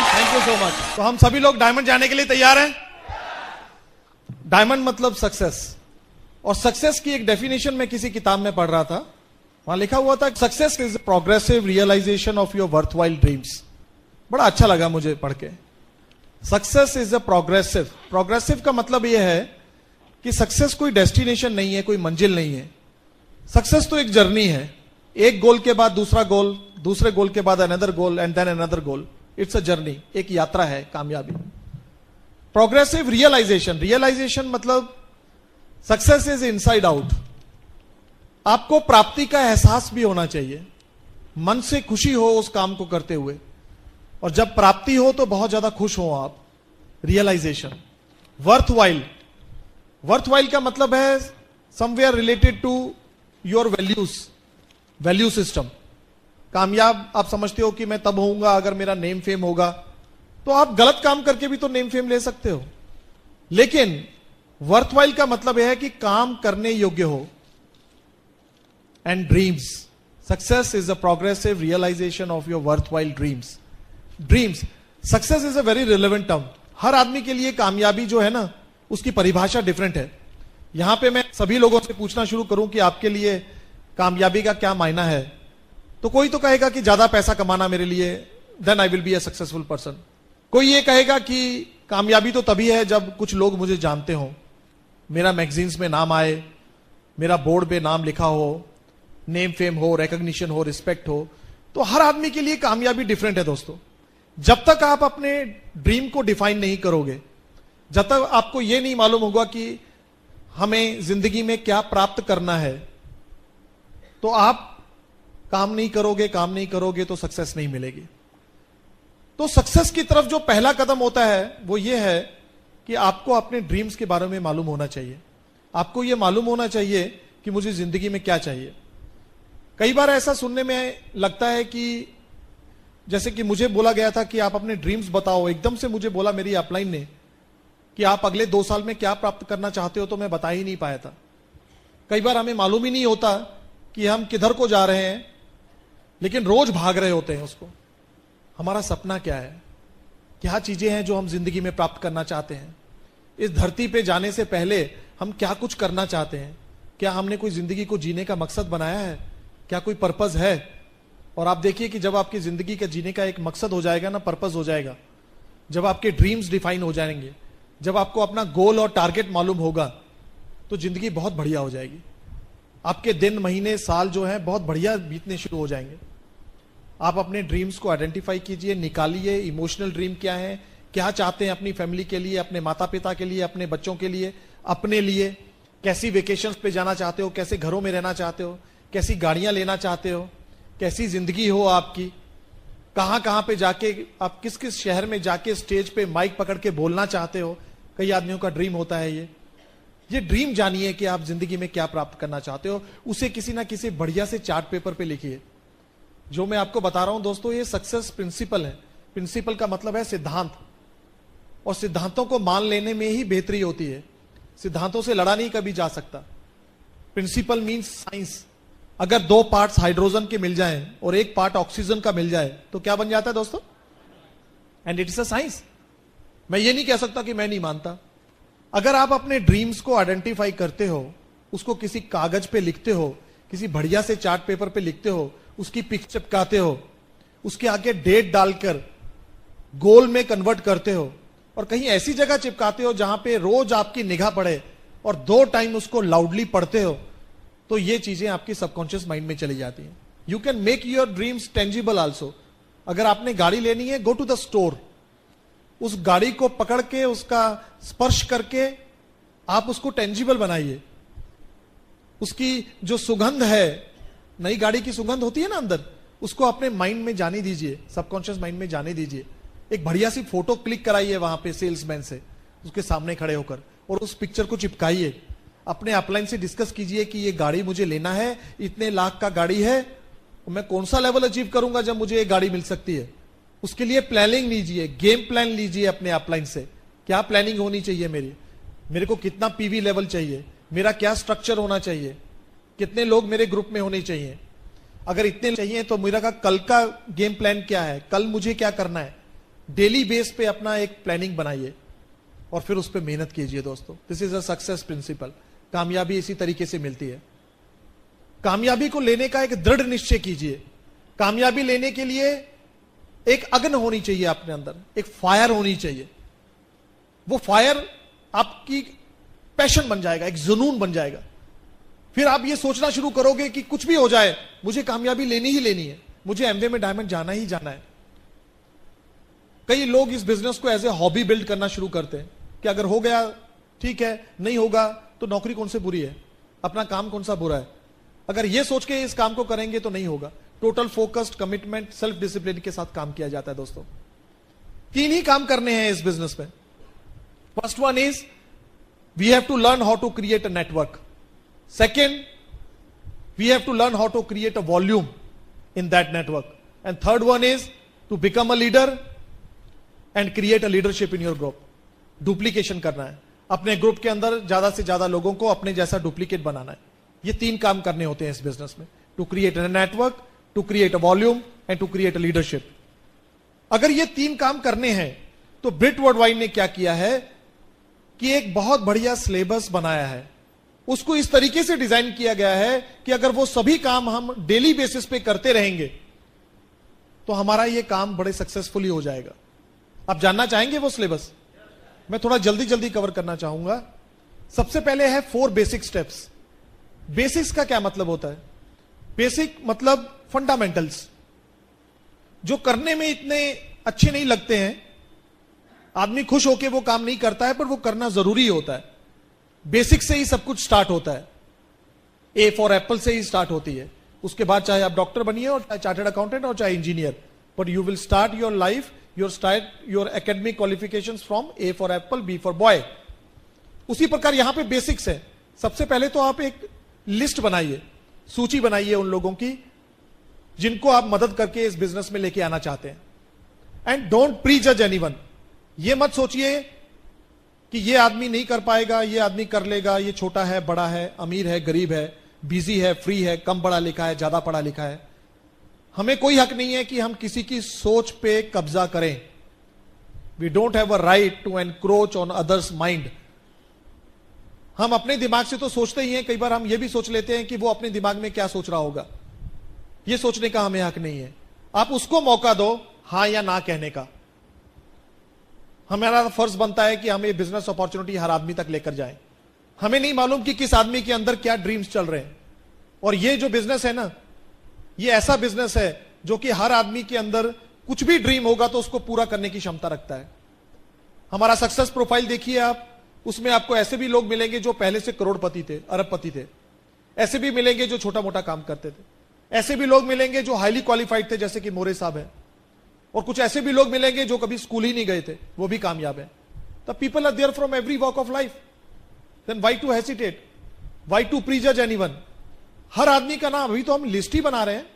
Thank you so much. तो हम सभी लोग डायमंड जाने के लिए तैयार हैं। डायमंड मतलब सक्सेस, और सक्सेस की एक डेफिनेशन मैं किसी किताब में पढ़ रहा था, वहां लिखा हुआ था success is progressive realisation of your worthwhile dreams. बड़ा अच्छा लगा मुझे पढ़ के। Success is a progressive, progressive का मतलब यह है कि सक्सेस कोई डेस्टिनेशन नहीं है, कोई मंजिल नहीं है। सक्सेस तो एक जर्नी है, एक गोल के बाद दूसरा गोल, दूसरे गोल के बाद another goal and then another goal. It's a journey, एक यात्रा है कामयाबी। प्रोग्रेसिव रियलाइजेशन, रियलाइजेशन मतलब सक्सेस इज इनसाइड आउट। आपको प्राप्ति का एहसास भी होना चाहिए, मन से खुशी हो उस काम को करते हुए, और जब प्राप्ति हो तो बहुत ज्यादा खुश हो आप। रियलाइजेशन। वर्थवाइल, वर्थवाइल का मतलब है somewhere related to your values, value system. कामयाब आप समझते हो कि मैं तब होऊंगा अगर मेरा नेम फेम होगा, तो आप गलत काम करके भी तो नेम फेम ले सकते हो। लेकिन वर्थवाइल का मतलब यह है कि काम करने योग्य हो। And dreams, success is a progressive realisation of your worthwhile dreams. Dreams, success is a very relevant term. हर आदमी के लिए कामयाबी जो है ना, उसकी परिभाषा डिफरेंट है। यहां पे मैं सभी लोगों से पूछना शुरू करूं कि आपके लिए कामयाबी का क्या मायना है, तो कोई तो कहेगा कि ज्यादा पैसा कमाना मेरे लिए, then I will be a successful person. कोई ये कहेगा कि कामयाबी तो तभी है जब कुछ लोग मुझे जानते हो, मेरा मैगजीन्स में नाम आए, मेरा बोर्ड पे नाम लिखा हो, नेम फेम हो, रिकॉग्निशन हो, रिस्पेक्ट हो। तो हर आदमी के लिए कामयाबी डिफरेंट है दोस्तों। जब तक आप अपने ड्रीम को डिफाइन नहीं करोगे, जब तक आपको यह नहीं मालूम होगा कि हमें जिंदगी में क्या प्राप्त करना है, तो आप काम नहीं करोगे, काम नहीं करोगे तो सक्सेस नहीं मिलेगी। तो सक्सेस की तरफ जो पहला कदम होता है वो ये है कि आपको अपने ड्रीम्स के बारे में मालूम होना चाहिए। आपको यह मालूम होना चाहिए कि मुझे जिंदगी में क्या चाहिए। कई बार ऐसा सुनने में लगता है कि जैसे कि मुझे बोला गया था कि आप अपने ड्रीम्स बताओ, एकदम से मुझे बोला मेरी अपलाइन ने कि आप अगले 2 साल में क्या प्राप्त करना चाहते हो, तो मैं बता ही नहीं पाया था। कई बार हमें मालूम ही नहीं होता कि हम किधर को जा रहे हैं, लेकिन रोज भाग रहे होते हैं उसको। हमारा सपना क्या है, क्या चीजें हैं जो हम जिंदगी में प्राप्त करना चाहते हैं, इस धरती पे जाने से पहले हम क्या कुछ करना चाहते हैं, क्या हमने कोई जिंदगी को जीने का मकसद बनाया है, क्या कोई पर्पस है। और आप देखिए कि जब आपकी जिंदगी का जीने का एक मकसद हो जाएगा ना, पर्पस हो जाएगा, जब आपके ड्रीम्स डिफाइन हो जाएंगे, जब आपको अपना गोल और टारगेट मालूम होगा, तो जिंदगी बहुत बढ़िया हो जाएगी। आपके दिन, महीने, साल जो है बहुत बढ़िया बीतने शुरू हो जाएंगे। आप अपने ड्रीम्स को आइडेंटिफाई कीजिए, निकालिए। इमोशनल ड्रीम क्या है, क्या चाहते हैं अपनी फैमिली के लिए, अपने माता पिता के लिए, अपने बच्चों के लिए, अपने लिए। कैसी वेकेशंस पे जाना चाहते हो, कैसे घरों में रहना चाहते हो, कैसी गाड़ियां लेना चाहते हो, कैसी जिंदगी हो आपकी, कहां कहां पे जाके आप किस किस शहर में जाके स्टेज पे माइक पकड़ के बोलना चाहते हो। कई आदमियों का ड्रीम होता है ये ड्रीम जानिए कि आप जिंदगी में क्या प्राप्त करना चाहते हो, उसे किसी ना किसी बढ़िया से चार्ट पेपर पे लिखिए। जो मैं आपको बता रहा हूं दोस्तों, ये सक्सेस प्रिंसिपल है। प्रिंसिपल का मतलब है सिद्धांत, और सिद्धांतों को मान लेने में ही बेहतरी होती है। सिद्धांतों से लड़ा नहीं कभी जा सकता। Principle means science. अगर 2 पार्ट्स हाइड्रोजन के मिल जाएं और 1 पार्ट ऑक्सीजन का मिल जाए तो क्या बन जाता है दोस्तों? And it is a science. मैं ये नहीं कह सकता कि मैं नहीं मानता। अगर आप अपने ड्रीम्स को आइडेंटिफाई करते हो, उसको किसी कागज पे लिखते हो, किसी बढ़िया से चार्ट पेपर पे लिखते हो, उसकी पिक चिपकाते हो, उसके आगे डेट डालकर गोल में कन्वर्ट करते हो, और कहीं ऐसी जगह चिपकाते हो जहां पे रोज आपकी निगाह पड़े और 2 टाइम उसको लाउडली पढ़ते हो, तो ये चीजें आपकी सबकॉन्शियस माइंड में चली जाती हैं। You can make your dreams tangible also. अगर आपने गाड़ी लेनी है, गो टू द स्टोर, उस गाड़ी को पकड़ के, उसका स्पर्श करके आप उसको टेंजिबल बनाइए। उसकी जो सुगंध है, नई गाड़ी की सुगंध होती है ना अंदर, उसको अपने माइंड में जाने दीजिए, सबकॉन्शियस माइंड में जाने दीजिए। एक बढ़िया सी फोटो क्लिक कराइए वहां पे सेल्समैन से, उसके सामने खड़े होकर, और उस पिक्चर को चिपकाइए। अपने अपलाइन से डिस्कस कीजिए कि ये गाड़ी मुझे लेना है, इतने लाख का गाड़ी है, मैं कौन सा लेवल अचीव करूंगा जब मुझे ये गाड़ी मिल सकती है। उसके लिए प्लानिंग लीजिए, गेम प्लान लीजिए अपने अपलाइन से। क्या प्लानिंग होनी चाहिए मेरे को कितना पीवी लेवल चाहिए, मेरा क्या स्ट्रक्चर होना चाहिए, कितने लोग मेरे ग्रुप में होने चाहिए। अगर इतने चाहिए तो मेरा कल का गेम प्लान क्या है, कल मुझे क्या करना है, डेली बेस पे अपना एक प्लानिंग बनाइए और फिर उस पर मेहनत कीजिए दोस्तों। This is a success principle. कामयाबी इसी तरीके से मिलती है। कामयाबी को लेने का एक दृढ़ निश्चय कीजिए। कामयाबी लेने के लिए एक अग्नि होनी चाहिए अपने अंदर, एक फायर होनी चाहिए। वो फायर आपकी पैशन बन जाएगा, एक जुनून बन जाएगा। फिर आप ये सोचना शुरू करोगे कि कुछ भी हो जाए मुझे कामयाबी लेनी ही लेनी है, मुझे एमवे में डायमंड जाना ही जाना है। कई लोग इस बिजनेस को एज ए हॉबी बिल्ड करना शुरू करते हैं कि अगर हो गया ठीक है, नहीं होगा तो नौकरी कौन सी बुरी है, अपना काम कौन सा बुरा है। अगर ये सोच के इस काम को करेंगे तो नहीं होगा। Total focused, commitment, self discipline के साथ काम किया जाता है दोस्तों। 3 ही काम करने हैं इस बिजनेस में। First one is we have to learn how to create a network. Second, we have to learn how to create a volume in that network. And third one is to become a leader and create a leadership in your group. Duplication करना है, अपने group के अंदर ज्यादा से ज्यादा लोगों को अपने जैसा डुप्लीकेट बनाना है। ये 3 काम करने होते हैं इस बिजनेस में, to create a network, to create a volume and to create a leadership. अगर ये 3 काम करने हैं तो ब्रिट वर्ल्डवाइड ने क्या किया है कि एक बहुत बढ़िया सिलेबस बनाया है। उसको इस तरीके से डिजाइन किया गया है कि अगर वो सभी काम हम डेली बेसिस पे करते रहेंगे तो हमारा ये काम बड़े सक्सेसफुली हो जाएगा। आप जानना चाहेंगे वो सिलेबस? मैं थोड़ा जल्दी जल्दी कवर करना चाहूंगा। सबसे पहले है 4 बेसिक स्टेप्स। बेसिक्स का क्या मतलब होता है? बेसिक मतलब फंडामेंटल्स, जो करने में इतने अच्छे नहीं लगते हैं। आदमी खुश होकर वो काम नहीं करता है, पर वो करना जरूरी होता है। बेसिक से ही सब कुछ स्टार्ट होता है। ए फॉर एप्पल से ही स्टार्ट होती है। उसके बाद चाहे आप डॉक्टर बनिए और चाहे चार्टर्ड अकाउंटेंट और चाहे engineer, but you will start your life, your academic qualifications from A for apple, B for boy. उसी प्रकार यहां पे बेसिक्स है। सबसे पहले तो आप एक लिस्ट बनाइए, सूची बनाइए उन लोगों की जिनको आप मदद करके इस बिजनेस में लेके आना चाहते हैं। एंड डोंट प्री जज एनीवन। ये मत सोचिए कि ये आदमी नहीं कर पाएगा, ये आदमी कर लेगा, ये छोटा है, बड़ा है, अमीर है, गरीब है, बिजी है, फ्री है, कम पढ़ा लिखा है, ज्यादा पढ़ा लिखा है। हमें कोई हक नहीं है कि हम किसी की सोच पे कब्जा करें। We don't have a right to encroach on others mind. हम अपने दिमाग से तो सोचते ही हैं, कई बार हम ये भी सोच लेते हैं कि वो अपने दिमाग में क्या सोच रहा होगा। ये सोचने का हमें हक नहीं है। आप उसको मौका दो हां या ना कहने का। हमारा फर्ज बनता है कि हम ये बिजनेस अपॉर्चुनिटी हर आदमी तक लेकर जाएं। हमें नहीं मालूम कि किस आदमी के अंदर क्या ड्रीम्स चल रहे हैं। और ये जो बिजनेस है ना, ये ऐसा बिजनेस है जो कि हर आदमी के अंदर कुछ भी ड्रीम होगा तो उसको पूरा करने की क्षमता रखता है। हमारा सक्सेस प्रोफाइल देखिए आप, उसमें आपको ऐसे भी लोग मिलेंगे जो पहले से करोड़पति थे, अरबपति थे। ऐसे भी मिलेंगे जो छोटा मोटा काम करते थे। ऐसे भी लोग मिलेंगे जो हाईली क्वालिफाइड थे, जैसे कि मोरे साहब हैं। और कुछ ऐसे भी लोग मिलेंगे जो कभी स्कूल ही नहीं गए थे, वो भी कामयाब हैं। The people are there from every walk of life. Then why to hesitate, why to prejudge anyone. हर आदमी का नाम, अभी तो हम लिस्ट ही बना रहे हैं,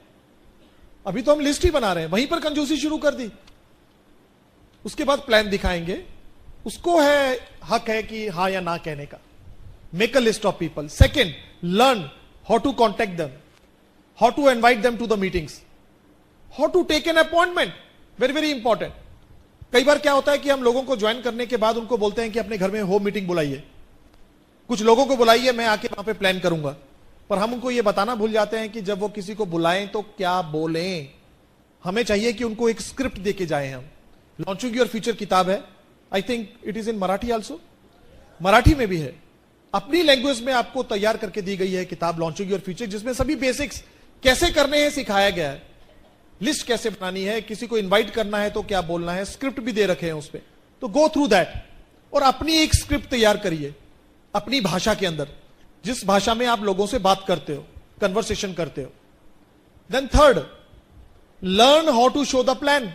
अभी तो हम लिस्ट ही बना रहे हैं। वहीं पर कंजूसी शुरू कर दी। उसके बाद प्लान दिखाएंगे, उसको है हक है कि हाँ या ना कहने का। Make a list of people. Second, learn how to contact them, how to invite them to the meetings, how to take an appointment. Very very important. कई बार क्या होता है कि हम लोगों को ज्वाइन करने के बाद उनको बोलते हैं कि अपने घर में होम मीटिंग बुलाइए, कुछ लोगों को बुलाइए, मैं आके वहां पे प्लान करूंगा। पर हम उनको ये बताना भूल जाते हैं कि जब वो किसी को बुलाएं तो क्या बोलें। हमें चाहिए कि उनको एक स्क्रिप्ट देके जाएं हम। लॉन्चिंग योर फ्यूचर किताब है, I think it is in Marathi also, Marathi में भी है। अपनी लैंग्वेज में आपको तैयार करके दी गई है किताब लॉन्चिंग योर फ्यूचर, जिसमें सभी बेसिक्स कैसे करने हैं सिखाया गया है। लिस्ट कैसे बनानी है, किसी को इनवाइट करना है तो क्या बोलना है, स्क्रिप्ट भी दे रखे हैं उस पर। तो गो थ्रू दैट और अपनी एक स्क्रिप्ट तैयार करिए अपनी भाषा के अंदर, जिस भाषा में आप लोगों से बात करते हो, कन्वर्सेशन करते हो। Then third, learn how to show the plan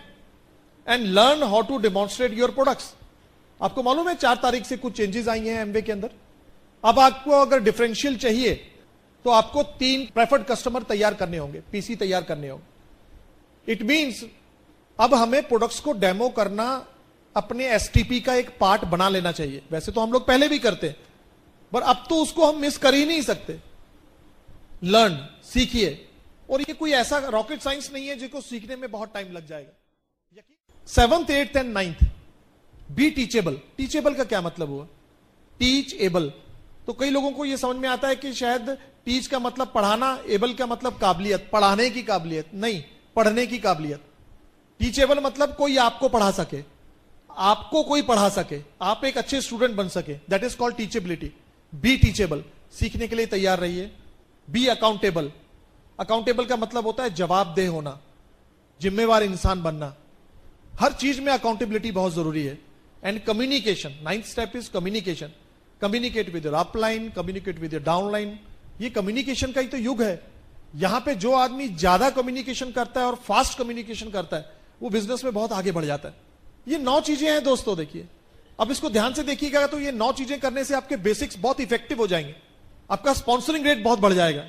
and learn how to demonstrate your products. आपको मालूम है 4 तारीख से कुछ चेंजेस आई हैं एमवे के अंदर। अब आपको अगर डिफरेंशियल चाहिए तो आपको 3 प्रेफर्ड कस्टमर तैयार करने होंगे, पीसी तैयार करने होंगे। इट मींस अब हमें प्रोडक्ट्स को डेमो करना अपने एसटीपी का एक पार्ट बना लेना चाहिए। वैसे तो हम लोग पहले भी करते हैं, पर अब तो उसको हम मिस कर ही नहीं सकते। लर्न, सीखिए। और ये कोई ऐसा रॉकेट साइंस नहीं है जिसको सीखने में बहुत टाइम लग जाएगा। 7th 8th and 9th B teachable. Teachable का क्या मतलब हुआ? Teach able. तो कई लोगों को यह समझ में आता है कि शायद टीच का मतलब पढ़ाना, एबल का मतलब काबिलियत, पढ़ाने की काबिलियत नहीं, पढ़ने की काबिलियत। टीचेबल मतलब कोई आपको पढ़ा सके, आपको कोई पढ़ा सके, आप एक अच्छे स्टूडेंट बन सके, that is called teachability. Be teachable, सीखने के लिए तैयार रहिए। Be accountable. अकाउंटेबल का मतलब होता है जवाबदेह होना, जिम्मेवार इंसान बनना। हर चीज में अकाउंटेबिलिटी बहुत जरूरी है। And communication, 9th step is communication. Communicate with your upline, communicate with your downline. ये कम्युनिकेशन का ही तो युग है। यहां पे जो आदमी ज्यादा कम्युनिकेशन करता है और फास्ट कम्युनिकेशन करता है, वो बिजनेस में बहुत आगे बढ़ जाता है। ये 9 चीजें हैं दोस्तों, देखिए। अब इसको ध्यान से देखिएगा तो ये 9 चीजें करने से आपके बेसिक्स बहुत इफेक्टिव हो जाएंगे। आपका स्पॉन्सरिंग रेट बहुत बढ़ जाएगा,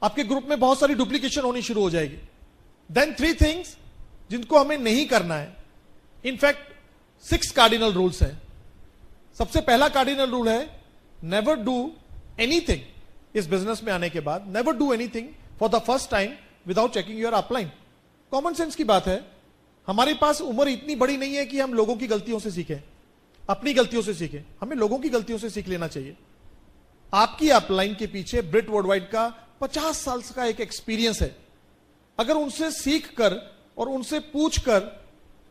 आपके ग्रुप में बहुत सारी डुप्लीकेशन होनी शुरू हो जाएगी। देन 3 थिंग्स जिनको हमें नहीं करना है। इनफैक्ट 6 कार्डिनल रूल्स हैं। सबसे पहला कार्डिनल रूल है नेवर डू एनीथिंग। इस बिजनेस में आने के बाद never do anything for the first time without checking your upline. Common sense की बात है। हमारे पास उम्र इतनी बड़ी नहीं है कि हम लोगों की गलतियों से सीखें, अपनी गलतियों से सीखें। हमें लोगों की गलतियों से सीख लेना चाहिए। आपकी अपलाइन के पीछे ब्रिट वर्ल्डवाइड का 50 साल का एक एक्सपीरियंस है। अगर उनसे सीख कर और उनसे पूछ कर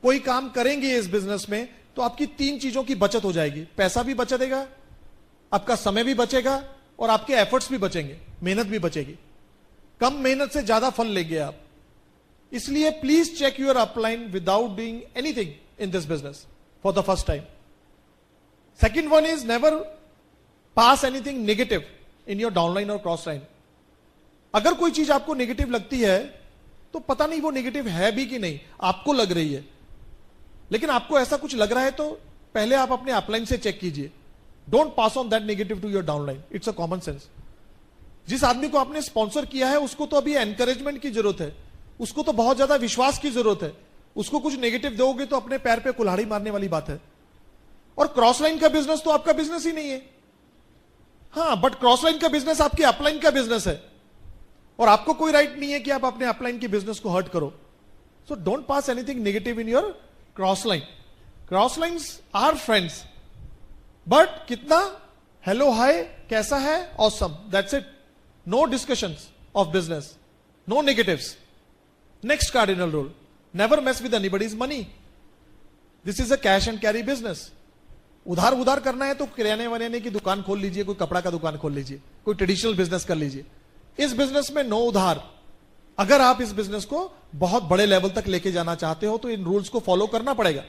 कोई काम करेंगे इस बिजनेस में, तो आपकी 3 चीजों की बचत हो जाएगी। पैसा भी बचेगा, आपका समय भी बचेगा और आपके एफर्ट्स भी बचेंगे, मेहनत भी बचेगी। कम मेहनत से ज्यादा फल लेंगे आप। इसलिए please check your upline without doing anything in this business for the first time. Second one is never pass anything negative in your downline और क्रॉस लाइन। अगर कोई चीज आपको नेगेटिव लगती है तो पता नहीं वो नेगेटिव है भी कि नहीं, आपको लग रही है, लेकिन आपको ऐसा कुछ लग रहा है तो पहले आप अपने अपलाइन से चेक कीजिए। Don't pass on that negative to your downline, it's a common sense. जिस आदमी को आपने स्पॉन्सर किया है उसको तो अभी एनकरेजमेंट की जरूरत है, उसको तो बहुत ज्यादा विश्वास की जरूरत है। उसको कुछ नेगेटिव दोगे तो अपने पैर पे कुल्हाड़ी मारने वाली बात है। और क्रॉस लाइन का बिजनेस तो आपका बिजनेस ही नहीं है। हां, बट क्रॉस लाइन का बिजनेस आपके अपलाइन का बिजनेस है और आपको कोई राइट नहीं है कि आप अपने अपलाइन के बिजनेस को हर्ट करो। So don't pass anything negative in your cross line. Cross lines are friends, but कितना हेलो हाय कैसा है, awesome, that's it. No discussions of business, no negatives. Next cardinal rule, never mess with anybody's money. This is a cash and carry business. उधार उधार करना है तो किराने Varane की दुकान खोल लीजिए, कोई कपड़ा का दुकान खोल लीजिए, कोई ट्रेडिशनल बिजनेस कर लीजिए। इस बिजनेस में नो उधार। अगर आप इस बिजनेस को बहुत बड़े लेवल तक लेके जाना चाहते हो तो इन रूल्स को फॉलो करना पड़ेगा।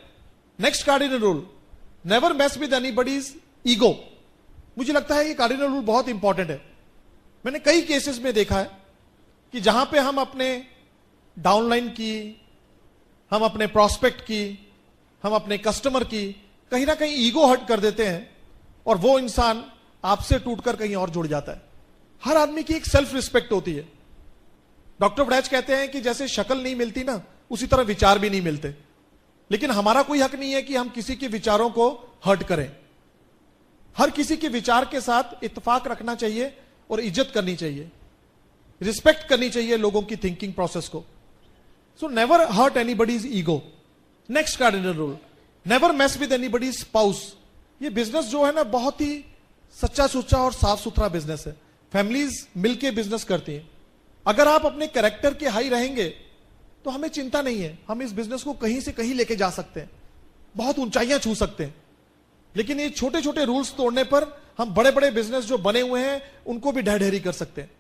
Next cardinal rule, never mess with anybody's ego. मुझे लगता है ये कार्डिनल रूल बहुत इंपॉर्टेंट है। मैंने कई केसेस में देखा है कि जहां पे हम अपने डाउनलाइन की, हम अपने प्रोस्पेक्ट की, हम अपने कस्टमर की कहीं ना कहीं ईगो हर्ट कर देते हैं और वो इंसान आपसे टूटकर कहीं और जुड़ जाता है। हर आदमी की एक सेल्फ रिस्पेक्ट होती है। डॉक्टर ब्रैच कहते हैं कि जैसे शक्ल नहीं मिलती ना, उसी तरह विचार भी नहीं मिलते। लेकिन हमारा कोई हक नहीं है कि हम किसी के विचारों को हर्ट करें। हर किसी के विचार के साथ इत्तेफाक रखना चाहिए और इज्जत करनी चाहिए, रिस्पेक्ट करनी चाहिए लोगों की थिंकिंग प्रोसेस को। So never hurt anybody's ego. Next cardinal rule, never mess with anybody's spouse. ये बिजनेस जो है ना, बहुत ही सच्चा सुच्चा और साफ सुथरा बिजनेस है। फैमिलीज मिलके बिजनेस करती हैं। अगर आप अपने कैरेक्टर के हाई रहेंगे तो हमें चिंता नहीं है, हम इस बिजनेस को कहीं से कहीं लेके जा सकते हैं, बहुत ऊंचाइयां छू सकते हैं। लेकिन ये छोटे छोटे रूल्स तोड़ने पर हम बड़े बड़े बिजनेस जो बने हुए हैं उनको भी ढह ढेरी कर सकते हैं।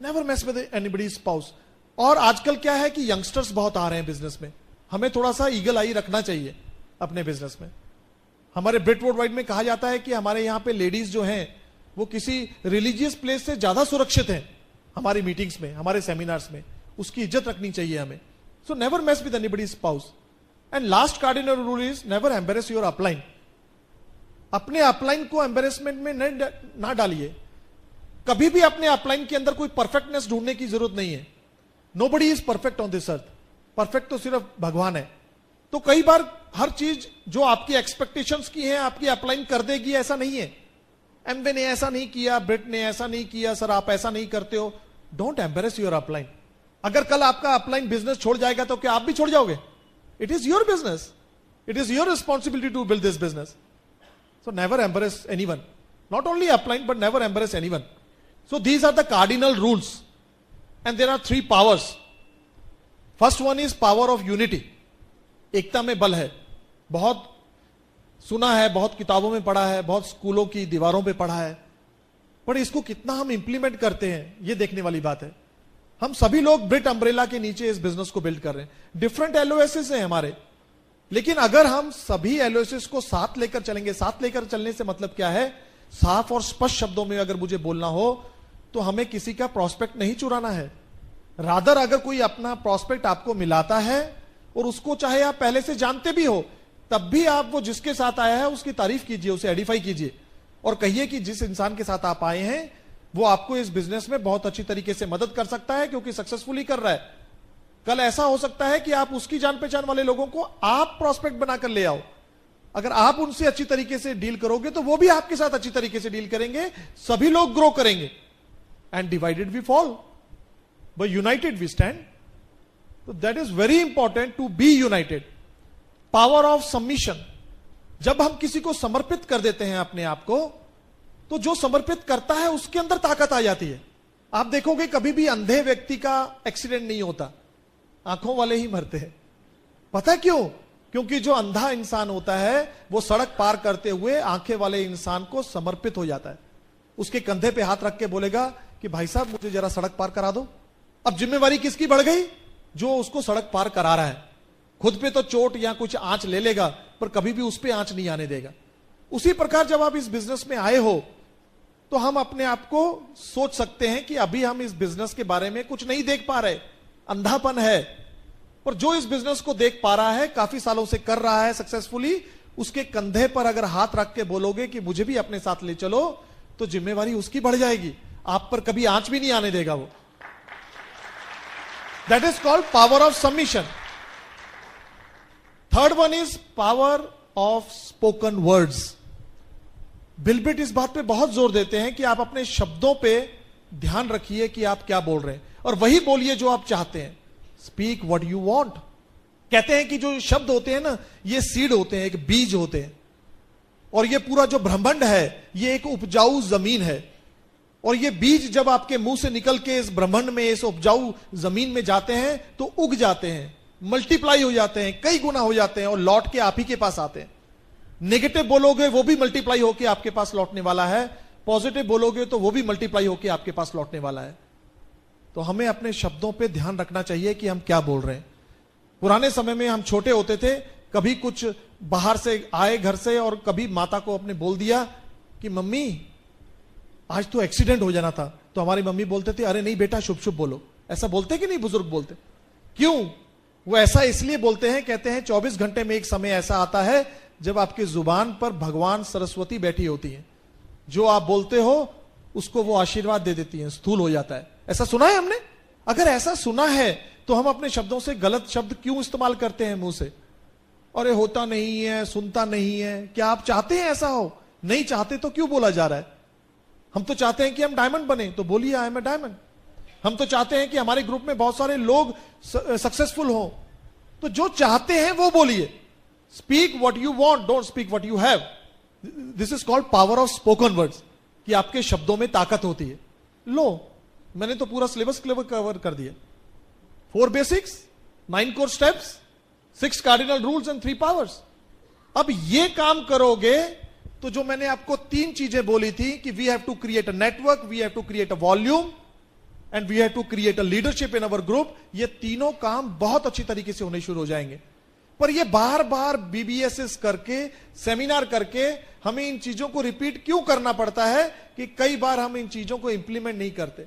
Never mess with anybody's spouse. और आजकल क्या है कि यंगस्टर्स बहुत आ रहे हैं बिजनेस में, हमें थोड़ा सा ईगल आई रखना चाहिए अपने बिजनेस में। हमारे ब्रिट वर्ल्डवाइड में कहा जाता है कि हमारे यहां पे लेडीज जो हैं वो किसी रिलीजियस प्लेस से ज्यादा सुरक्षित हैं। हमारी मीटिंग्स में, हमारे सेमिनार्स में उसकी इज्जत रखनी चाहिए हमें। So never mess with anybody's spouse. And last cardinal rule is never embarrass your upline. अपने अपलाइन को एम्बेरेसमेंट में ना डालिए। कभी भी अपने अपलाइन के अंदर कोई परफेक्टनेस ढूंढने की जरूरत नहीं है। Nobody is perfect on this earth. Perfect तो सिर्फ भगवान है। तो कई बार हर चीज जो आपकी एक्सपेक्टेशंस की है आपकी अपलाइन कर देगी, ऐसा नहीं है। एमवे ने ऐसा नहीं किया, ब्रिट ने ऐसा नहीं किया, सर आप ऐसा नहीं करते हो। Don't embarrass your upline. अगर कल आपका अपलाइन बिजनेस छोड़ जाएगा तो क्या आप भी छोड़ जाओगे? It is your business. It is your responsibility to build this business. So never embarrass anyone. Not only upline, but never embarrass anyone. So these are the cardinal rules. And there are 3 powers. First one is power of unity. एकता में बल है. बहुत सुना है, बहुत किताबों में पढ़ा है, बहुत स्कूलों की दीवारों पे पढ़ा है, पर इसको कितना हम इंप्लीमेंट करते हैं, ये देखने वाली बात है. हम सभी लोग ब्रिट अम्ब्रेला के नीचे इस बिजनेस को बिल्ड कर रहे हैं. डिफरेंट एलओएसएस हैं हमारे, लेकिन अगर हम सभी एलओएसएस को साथ लेकर चलेंगे, साथ लेकर चलने से मतलब क्या है, साफ और स्पष्ट शब्दों में अगर मुझे बोलना हो तो हमें किसी का प्रोस्पेक्ट नहीं चुराना है. रादर अगर कोई अपना प्रोस्पेक्ट आपको मिलाता है और उसको चाहे आप पहले से जानते भी हो, तब भी आप वो जिसके साथ आया है उसकी तारीफ कीजिए, उसे एडिफाई कीजिए और कहिए कि जिस इंसान के साथ आप आए हैं वो आपको इस बिजनेस में बहुत अच्छी तरीके से मदद कर सकता है, क्योंकि सक्सेसफुली कर रहा है. कल ऐसा हो सकता है कि आप उसकी जान पहचान वाले लोगों को आप प्रोस्पेक्ट बनाकर ले आओ. अगर आप उनसे अच्छी तरीके से डील करोगे तो वो भी आपके साथ अच्छी तरीके से डील करेंगे, सभी लोग ग्रो करेंगे. And divided we fall, but united we stand. तो that is very important to be united. Power of submission. जब हम किसी को समर्पित कर देते हैं अपने आप को, तो जो समर्पित करता है उसके अंदर ताकत आ जाती है. आप देखोगे कभी भी अंधे व्यक्ति का एक्सीडेंट नहीं होता, आंखों वाले ही मरते हैं. पता क्यों? क्योंकि जो अंधा इंसान होता है वो सड़क पार करते हुए आंखें वाले इंसान को समर्पित हो जाता है. उसके कंधे पे हाथ रख के बोलेगा कि भाई साहब मुझे जरा सड़क पार करा दो. अब जिम्मेवारी किसकी बढ़ गई? जो उसको सड़क पार करा रहा है. खुद पे तो चोट या कुछ आंच ले लेगा, पर कभी भी उस पे आंच नहीं आने देगा. उसी प्रकार जब आप इस बिजनेस में आए हो तो हम अपने आप को सोच सकते हैं कि अभी हम इस बिजनेस के बारे में कुछ नहीं देख पा रहे, अंधापन है. और जो इस बिजनेस को देख पा रहा है, काफी सालों से कर रहा है सक्सेसफुली, उसके कंधे पर अगर हाथ रख के बोलोगे कि मुझे भी अपने साथ ले चलो, तो जिम्मेवारी उसकी बढ़ जाएगी. आप पर कभी आंच भी नहीं आने देगा वो. That is called power of submission. Third one is power of spoken words. बिलबिट इस बात पे बहुत जोर देते हैं कि आप अपने शब्दों पे ध्यान रखिए कि आप क्या बोल रहे हैं, और वही बोलिए जो आप चाहते हैं. Speak what you want. कहते हैं कि जो शब्द होते हैं ना, ये सीड होते हैं, एक बीज होते हैं, और ये पूरा जो ब्रह्मांड है ये एक उपजाऊ जमीन है. और ये बीज जब आपके मुंह से निकल के इस ब्रह्मांड में, इस उपजाऊ जमीन में जाते हैं तो उग जाते हैं, मल्टीप्लाई हो जाते हैं, कई गुना हो जाते हैं और लौट के आप ही के पास आते हैं. नेगेटिव बोलोगे वो भी मल्टीप्लाई होके आपके पास लौटने वाला है, पॉजिटिव बोलोगे तो वो भी मल्टीप्लाई होके आपके पास लौटने वाला है. तो हमें अपने शब्दों पे ध्यान रखना चाहिए कि हम क्या बोल रहे हैं. पुराने समय में हम छोटे होते थे, कभी कुछ बाहर से आए घर से और कभी माता को अपने बोल दिया कि मम्मी आज तो एक्सीडेंट हो जाना था, तो हमारी मम्मी बोलते थे अरे नहीं बेटा शुभ शुभ बोलो. ऐसा बोलते कि नहीं बुजुर्ग बोलते? क्यों? वो ऐसा इसलिए बोलते हैं, कहते हैं 24 घंटे में एक समय ऐसा आता है जब आपकी जुबान पर भगवान सरस्वती बैठी होती है. जो आप बोलते हो उसको वो आशीर्वाद दे देती है, स्थूल हो जाता है. ऐसा सुना है हमने? अगर ऐसा सुना है तो हम अपने शब्दों से गलत शब्द क्यों इस्तेमाल करते हैं मुंह से? अरे होता नहीं है, सुनता नहीं है. क्या आप चाहते हैं ऐसा हो? नहीं चाहते तो क्यों बोला जा रहा है? हम तो चाहते हैं कि हम डायमंड बने, तो बोलिए आई एम ए डायमंड. हम तो चाहते हैं कि हमारे ग्रुप में बहुत सारे लोग सक्सेसफुल हो, तो जो चाहते हैं वो बोलिए. Speak what you want, don't speak what you have. This is called power of spoken words, कि आपके शब्दों में ताकत होती है. लो, मैंने तो पूरा सिलेबस कवर कर दिया. 4 basics, 9 core steps, 6 cardinal rules and 3 powers. अब ये काम करोगे तो जो मैंने आपको 3 चीजें बोली थी कि we have to create a network, we have to create a volume and we have to create a leadership in our group, ये तीनों काम बहुत अच्छी तरीके से होने शुरू हो जाएंगे. पर ये बार बार बीबीएसएस करके, सेमिनार करके हमें इन चीजों को रिपीट क्यों करना पड़ता है कि कई बार हम इन चीजों को इंप्लीमेंट नहीं करते.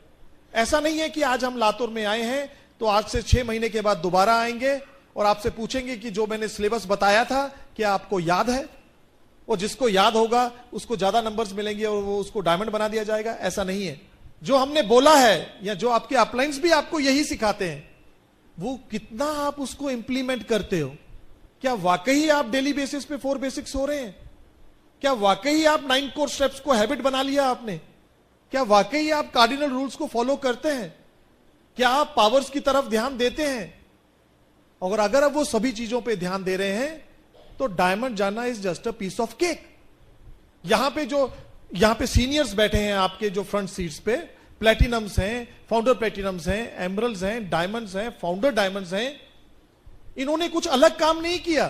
ऐसा नहीं है कि आज हम लातूर में आए हैं तो आज से 6 महीने के बाद दोबारा आएंगे और आपसे पूछेंगे कि जो मैंने सिलेबस बताया था क्या आपको याद है, और जिसको याद होगा उसको ज्यादा नंबर्स मिलेंगे और वो उसको डायमंड बना दिया जाएगा. ऐसा नहीं है. जो हमने बोला है या जो आपके अपलाइंस भी आपको यही सिखाते हैं, वो कितना आप उसको इंप्लीमेंट करते हो. क्या वाकई आप डेली बेसिस पे 4 बेसिक्स हो रहे हैं? क्या वाकई आप 9 कोर स्टेप्स को हैबिट बना लिया आपने? क्या वाकई आप कार्डिनल रूल्स को फॉलो करते हैं? क्या आप पावर्स की तरफ ध्यान देते हैं? और अगर अब वो सभी चीजों पे ध्यान दे रहे हैं तो डायमंड जाना is just a piece of cake. यहां पे सीनियर्स बैठे हैं आपके जो फ्रंट सीट्स पे, प्लेटिनम्स हैं, फाउंडर प्लेटिनम्स हैं, एमरल्ड्स हैं, डायमंड्स हैं, फाउंडर डायमंड्स हैं। इन्होंने कुछ अलग काम नहीं किया,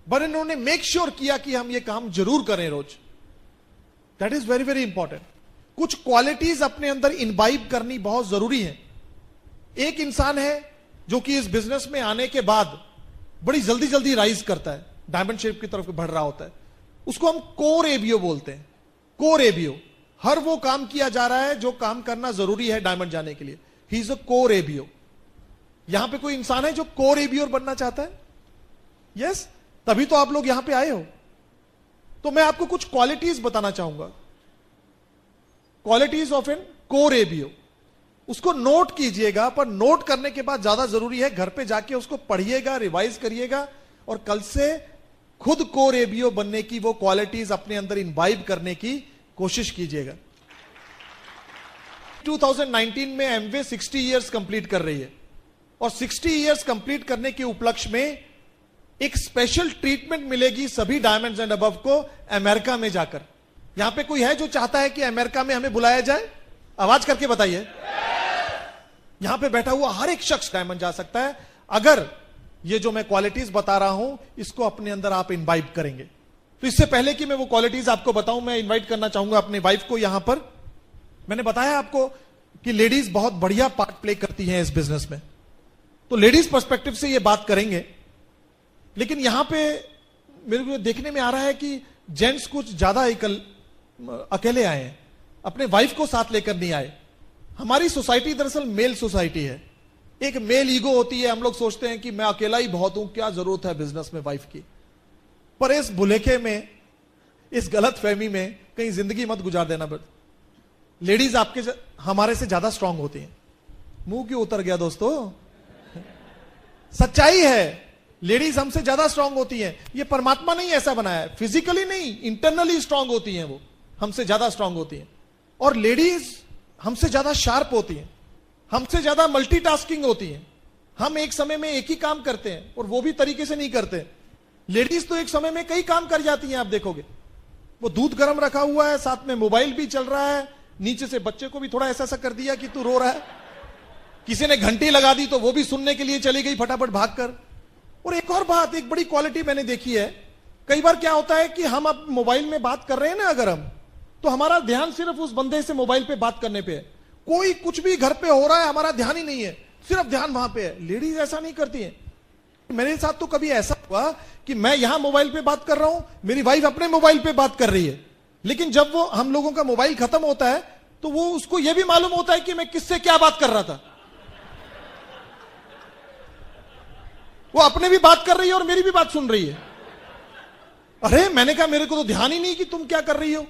पर इन्होंने मेक श्योर किया कि हम ये काम जरूर करें रोज। That is very very important. कुछ क्वालिटीज अपने अंदर इनवाइब करनी बहुत जरूरी है। एक इंसान है जो कि इस बिजनेस में आने के बाद बड़ी जल्दी जल्दी राइज करता है, डायमंड शेप की तरफ बढ़ रहा होता है, उसको हम कोर एबीओ बोलते हैं। कोर एबीओ, हर वो काम किया जा रहा है जो काम करना जरूरी है डायमंड जाने के लिए। He is a core ABO. यहां पे कोई इंसान है जो कोर एबीओ बनना चाहता है? यस, तभी तो आप लोग यहां पे आए हो। तो मैं आपको कुछ क्वालिटीज बताना चाहूंगा, qualities of an core ABO. उसको नोट कीजिएगा, पर नोट करने के बाद ज्यादा जरूरी है घर पे जाके उसको पढ़िएगा, रिवाइज करिएगा, और कल से खुद कोर एबीओ बनने की वो क्वालिटीज अपने अंदर इनवाइब करने की कोशिश कीजिएगा। 2019 में एमवे 60 इयर्स कंप्लीट कर रही है, और 60 इयर्स कंप्लीट करने के उपलक्ष्य में एक स्पेशल ट्रीटमेंट मिलेगी सभी डायमंड्स एंड अबव को अमेरिका में जाकर। यहां पे कोई है जो चाहता है कि अमेरिका में हमें बुलाया जाए? आवाज करके बताइए। यहां पे बैठा हुआ हर एक शख्स डायमंड जा सकता है, अगर ये जो मैं क्वालिटीज बता रहा हूं इसको अपने अंदर आप इनवाइट करेंगे। तो इससे पहले कि मैं वो क्वालिटीज आपको बताऊं, मैं इनवाइट करना चाहूंगा अपनी वाइफ को यहां पर। मैंने बताया आपको कि लेडीज बहुत बढ़िया पार्ट प्ले करती हैं इस बिजनेस में, तो लेडीज पर्सपेक्टिव से ये बात करेंगे। लेकिन यहां पे मेरे को देखने में आ रहा है कि जेंट्स कुछ ज्यादा अकेले आए हैं, अपने वाइफ को साथ लेकर नहीं आए। हमारी सोसाइटी दरअसल मेल सोसाइटी है, एक मेल ईगो होती है। हम लोग सोचते हैं कि मैं अकेला ही बहुत हूं, क्या जरूरत है बिजनेस में वाइफ की। पर इस भुलेखे में, इस गलत फहमी में कहीं जिंदगी मत गुजार देना। लेडीज हमारे से ज्यादा स्ट्रांग होती हैं। मुंह क्यों उतर गया दोस्तों? सच्चाई है, लेडीज हमसे ज्यादा स्ट्रांग होती हैं। ये परमात्मा नहीं ऐसा बनाया है, फिजिकली नहीं, इंटरनली स्ट्रांग होती हैं, वो हमसे ज्यादा स्ट्रांग होती हैं। और लेडीज हमसे ज्यादा शार्प होती हैं, हमसे ज्यादा मल्टीटास्किंग होती हैं। हम एक समय में एक ही काम करते हैं, और वो भी तरीके से नहीं करते। लेडीज तो एक समय में कई काम कर जाती हैं। आप देखोगे वो दूध गर्म रखा हुआ है, साथ में मोबाइल भी चल रहा है, नीचे से बच्चे को भी थोड़ा ऐसा कर दिया कि तू रो रहा है, किसी ने घंटी लगा दी तो वो भी सुनने के लिए चली गई फटाफट भागकर। और एक और बात, एक बड़ी क्वालिटी मैंने देखी है, कई बार क्या होता है कि हम अब मोबाइल में बात कर रहे हैं ना, अगर हम, तो हमारा ध्यान सिर्फ उस बंदे से मोबाइल पे बात करने पे है। कोई कुछ भी घर पे हो रहा है, हमारा ध्यान ही नहीं है, सिर्फ ध्यान वहां पे है। लेडीज ऐसा नहीं करती हैं। मेरे साथ तो कभी ऐसा हुआ कि मैं यहां मोबाइल पे बात कर रहा हूं, मेरी वाइफ अपने मोबाइल पे बात कर रही है, लेकिन जब वो हम लोगों का मोबाइल खत्म होता है तो वो उसको यह भी मालूम होता है कि मैं किससे क्या बात कर रहा था। वो अपने भी बात कर रही है और मेरी भी बात सुन रही है। अरे मैंने कहा मेरे को तो ध्यान ही नहीं कि तुम क्या कर रही हो।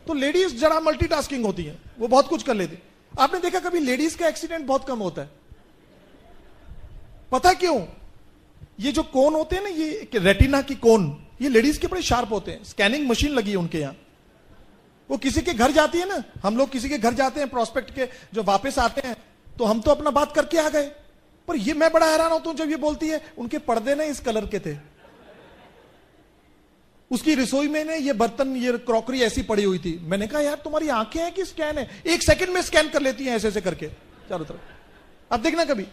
तो लेडीज जरा मल्टीटास्किंग होती हैं, वो बहुत कुछ कर लेती। आपने देखा कभी लेडीज का एक्सीडेंट बहुत कम होता है? पता क्यों? ये जो कोन होते हैं ना, ये रेटिना की कोन, ये लेडीज के बड़े शार्प होते हैं। स्कैनिंग मशीन लगी है उनके यहां। वो किसी के घर जाती है ना, हम लोग किसी के घर जाते हैं प्रोस्पेक्ट के, जो वापस आते हैं, तो हम तो अपना बात करके आ गए, पर ये मैं बड़ा हैरान होता हूं जब ये बोलती है उनके पर्दे ना इस कलर के थे, उसकी रसोई में ने ये बर्तन, ये क्रॉकरी ऐसी पड़ी हुई थी। मैंने कहा यार तुम्हारी आंखें हैं कि स्कैन है? 1 सेकंड में स्कैन कर लेती हैं ऐसे ऐसे करके चारों तरफ। अब देखना कभी,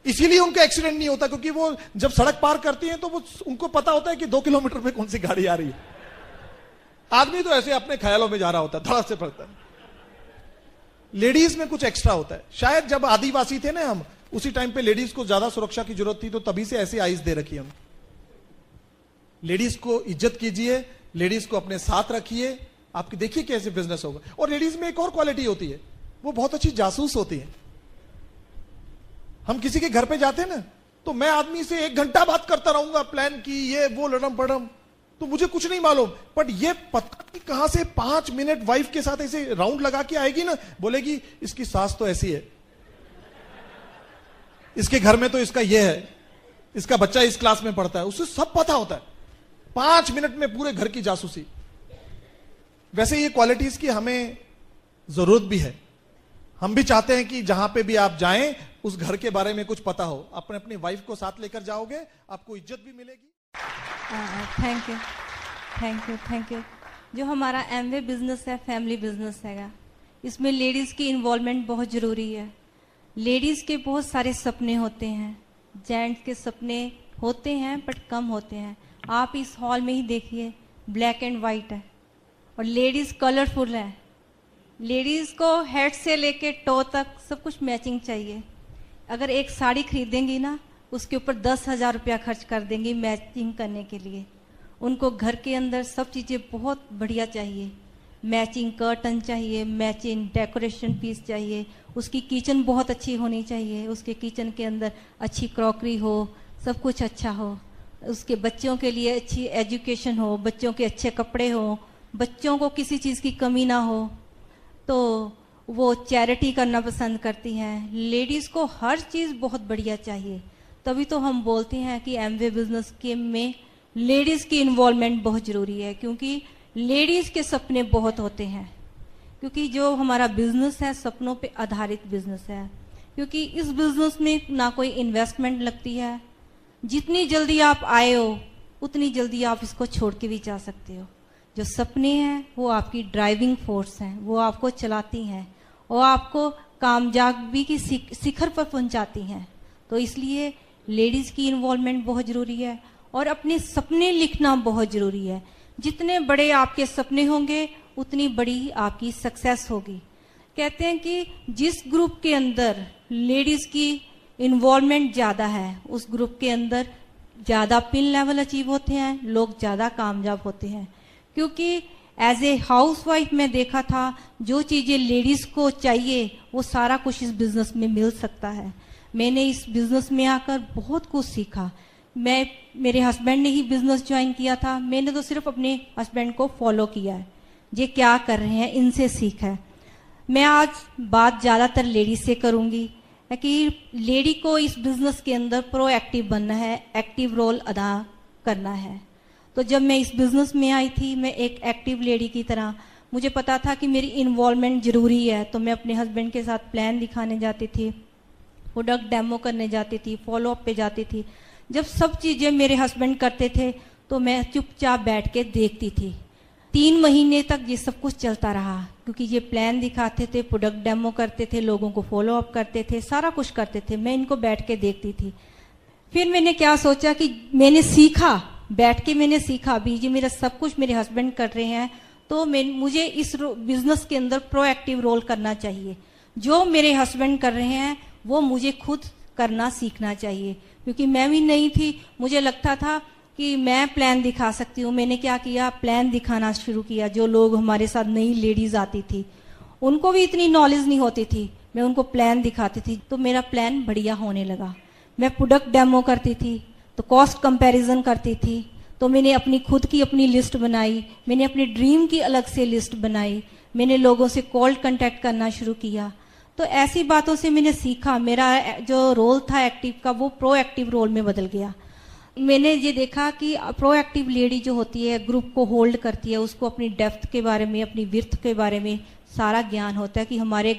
इसीलिए उनका एक्सीडेंट नहीं होता, क्योंकि वो जब सड़क पार करती हैं तो वो उनको पता होता है कि 2 किलोमीटर पे कौन सी गाड़ी आ रही है। आदमी तो ऐसे अपने ख्यालों में जा रहा होता है, धड़क से पड़ता है। लेडीज में कुछ एक्स्ट्रा होता है। शायद जब आदिवासी थे ना हम, उसी टाइम पे लेडीज को ज्यादा सुरक्षा की जरूरत थी, तो तभी से ऐसी आइज दे रखी हम। लेडीज को इज्जत कीजिए, लेडीज को अपने साथ रखिए, आपकी देखिए कैसे बिजनेस होगा। और लेडीज में एक और क्वालिटी होती है, वो बहुत अच्छी जासूस होती है। हम किसी के घर पे जाते हैं ना, तो मैं आदमी से 1 घंटा बात करता रहूंगा, प्लान की, ये वो लड़म पड़म, तो मुझे कुछ नहीं मालूम, बट ये पता नहीं कहां से 5 मिनट वाइफ के साथ ऐसे राउंड लगा के आएगी ना, बोलेगी इसकी सास तो ऐसी है, इसके घर में तो इसका ये है, इसका बच्चा इस क्लास में पढ़ता है, उसे सब पता होता है। 5 मिनट में पूरे घर की जासूसी। वैसे ये क्वालिटीज की हमें जरूरत भी है। हम भी चाहते हैं कि जहां पे भी आप जाएं उस घर के बारे में कुछ पता हो, अपने अपनी वाइफ को साथ लेकर जाओगे, आपको इज्जत भी मिलेगी। Thank you, thank you, thank you. जो हमारा एमवे बिजनेस है, फैमिली बिजनेस हैगा, इसमें लेडीज की इन्वॉल्वमेंट बहुत जरूरी है। लेडीज के बहुत सारे सपने होते हैं, जेंट्स के सपने होते हैं बट कम होते हैं। आप इस हॉल में ही देखिए, ब्लैक एंड वाइट है और लेडीज कलरफुल है। लेडीज को हेड से लेके टो तक सब कुछ मैचिंग चाहिए। अगर एक साड़ी खरीदेंगी ना, उसके ऊपर 10,000 रुपया खर्च कर देंगी मैचिंग करने के लिए। उनको घर के अंदर सब चीज़ें बहुत बढ़िया चाहिए, मैचिंग कर्टन चाहिए, मैचिंग डेकोरेशन पीस चाहिए, उसकी किचन बहुत अच्छी होनी चाहिए, उसके किचन के अंदर अच्छी क्रॉकरी हो, सब कुछ अच्छा हो, उसके बच्चों के लिए अच्छी एजुकेशन हो, बच्चों के अच्छे कपड़े हो, बच्चों को किसी चीज़ की कमी ना हो। तो वो चैरिटी करना पसंद करती हैं। लेडीज़ को हर चीज़ बहुत बढ़िया चाहिए। तभी तो हम बोलते हैं कि एमवे बिजनेस के में लेडीज़ की इन्वॉल्वमेंट बहुत ज़रूरी है, क्योंकि लेडीज़ के सपने बहुत होते हैं। क्योंकि जो हमारा बिजनेस है सपनों पे आधारित बिजनेस है, क्योंकि इस बिजनेस में ना कोई इन्वेस्टमेंट लगती है। जितनी जल्दी आप आए हो उतनी जल्दी आप इसको छोड़ के भी जा सकते हो। जो सपने हैं वो आपकी ड्राइविंग फोर्स हैं, वो आपको चलाती हैं और आपको कामयाबी की शिखर पर पहुंचाती हैं। तो इसलिए लेडीज़ की इन्वॉल्वमेंट बहुत ज़रूरी है और अपने सपने लिखना बहुत ज़रूरी है। जितने बड़े आपके सपने होंगे उतनी बड़ी आपकी सक्सेस होगी। कहते हैं कि जिस ग्रुप के अंदर लेडीज़ की इन्वॉल्वमेंट ज़्यादा है, उस ग्रुप के अंदर ज़्यादा पिन लेवल अचीव होते हैं, लोग ज़्यादा कामयाब होते हैं। क्योंकि एज ए हाउसवाइफ में देखा था, जो चीज़ें लेडीज़ को चाहिए वो सारा कुछ इस बिज़नेस में मिल सकता है। मैंने इस बिज़नेस में आकर बहुत कुछ सीखा। मेरे हस्बैंड ने ही बिज़नेस ज्वाइन किया था, मैंने तो सिर्फ अपने हस्बैंड को फॉलो किया है, ये क्या कर रहे हैं इनसे सीखा है। मैं आज बात ज़्यादातर लेडी से करूँगी कि लेडी को इस बिज़नेस के अंदर प्रोएक्टिव बनना है, एक्टिव रोल अदा करना है। तो जब मैं इस बिज़नेस में आई थी, मैं एक एक्टिव लेडी की तरह, मुझे पता था कि मेरी इन्वॉल्वमेंट ज़रूरी है। तो मैं अपने हस्बैंड के साथ प्लान दिखाने जाती थी, प्रोडक्ट डेमो करने जाती थी, फॉलो अप पे जाती थी। जब सब चीज़ें मेरे हस्बैंड करते थे तो मैं चुपचाप बैठ के देखती थी। 3 महीने तक ये सब कुछ चलता रहा, क्योंकि ये प्लान दिखाते थे, प्रोडक्ट डेमो करते थे, लोगों को फॉलो अप करते थे, सारा कुछ करते थे। मैं इनको बैठ के देखती थी। फिर मैंने क्या सोचा कि मैंने सीखा, बैठ के मैंने सीखा भी, ये मेरा सब कुछ मेरे हस्बैंड कर रहे हैं, तो मुझे इस बिजनेस के अंदर प्रोएक्टिव रोल करना चाहिए। जो मेरे हस्बैंड कर रहे हैं वो मुझे खुद करना सीखना चाहिए। क्योंकि मैं भी नई थी, मुझे लगता था कि मैं प्लान दिखा सकती हूँ। मैंने क्या किया, प्लान दिखाना शुरू किया। जो लोग हमारे साथ नई लेडीज आती थी, उनको भी इतनी नॉलेज नहीं होती थी, मैं उनको प्लान दिखाती थी, तो मेरा प्लान बढ़िया होने लगा। मैं प्रोडक्ट डेमो करती थी तो कॉस्ट कंपैरिजन करती थी, तो मैंने अपनी खुद की अपनी लिस्ट बनाई, मैंने अपनी ड्रीम की अलग से लिस्ट बनाई, मैंने लोगों से कॉल कांटेक्ट करना शुरू किया। तो ऐसी बातों से मैंने सीखा, मेरा जो रोल था एक्टिव का वो प्रोएक्टिव रोल में बदल गया। मैंने ये देखा कि प्रोएक्टिव लेडी जो होती है ग्रुप को होल्ड करती है, उसको अपनी डेप्थ के बारे में, अपनी विड्थ के बारे में सारा ज्ञान होता है कि हमारे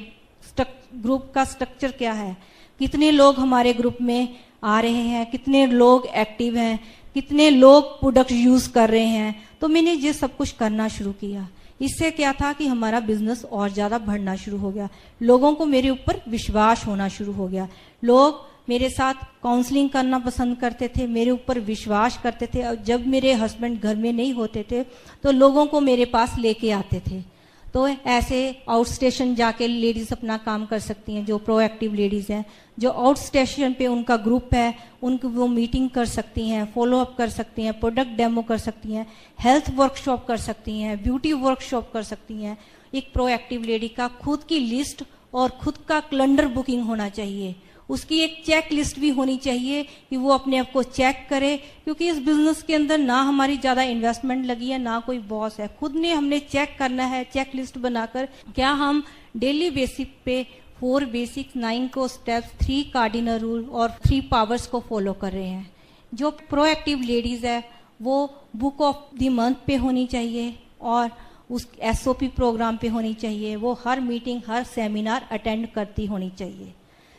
ग्रुप का स्ट्रक्चर क्या है, कितने लोग हमारे ग्रुप में आ रहे हैं, कितने लोग एक्टिव हैं, कितने लोग प्रोडक्ट यूज कर रहे हैं। तो मैंने ये सब कुछ करना शुरू किया। इससे क्या था कि हमारा बिजनेस और ज्यादा बढ़ना शुरू हो गया, लोगों को मेरे ऊपर विश्वास होना शुरू हो गया, लोग मेरे साथ काउंसलिंग करना पसंद करते थे, मेरे ऊपर विश्वास करते थे। और जब मेरे हस्बैंड घर में नहीं होते थे तो लोगों को मेरे पास लेके आते थे। तो ऐसे आउट स्टेशन जाके लेडीज अपना काम कर सकती हैं, जो प्रोएक्टिव लेडीज हैं, जो आउट स्टेशन पे उनका ग्रुप है, उनको वो मीटिंग कर सकती हैं, फॉलो अप कर सकती हैं, प्रोडक्ट डेमो कर सकती हैं, हेल्थ वर्कशॉप कर सकती हैं, ब्यूटी वर्कशॉप कर सकती हैं। एक प्रोएक्टिव लेडी का खुद की लिस्ट और खुद का कैलेंडर बुकिंग होना चाहिए, उसकी एक चेक लिस्ट भी होनी चाहिए कि वो अपने आप को चेक करे। क्योंकि इस बिजनेस के अंदर ना हमारी ज्यादा इन्वेस्टमेंट लगी है, ना कोई बॉस है, खुद ने हमने चेक करना है, चेक लिस्ट बनाकर क्या हम डेली बेसिक पे 4 बेसिक 9 को स्टेप्स, 3 कार्डिनल रूल और 3 पावर्स को फॉलो कर रहे हैं। जो प्रोएक्टिव लेडीज है वो बुक ऑफ द मंथ पे होनी चाहिए और उस SOP प्रोग्राम पे होनी चाहिए, वो हर मीटिंग, हर सेमिनार अटेंड करती होनी चाहिए।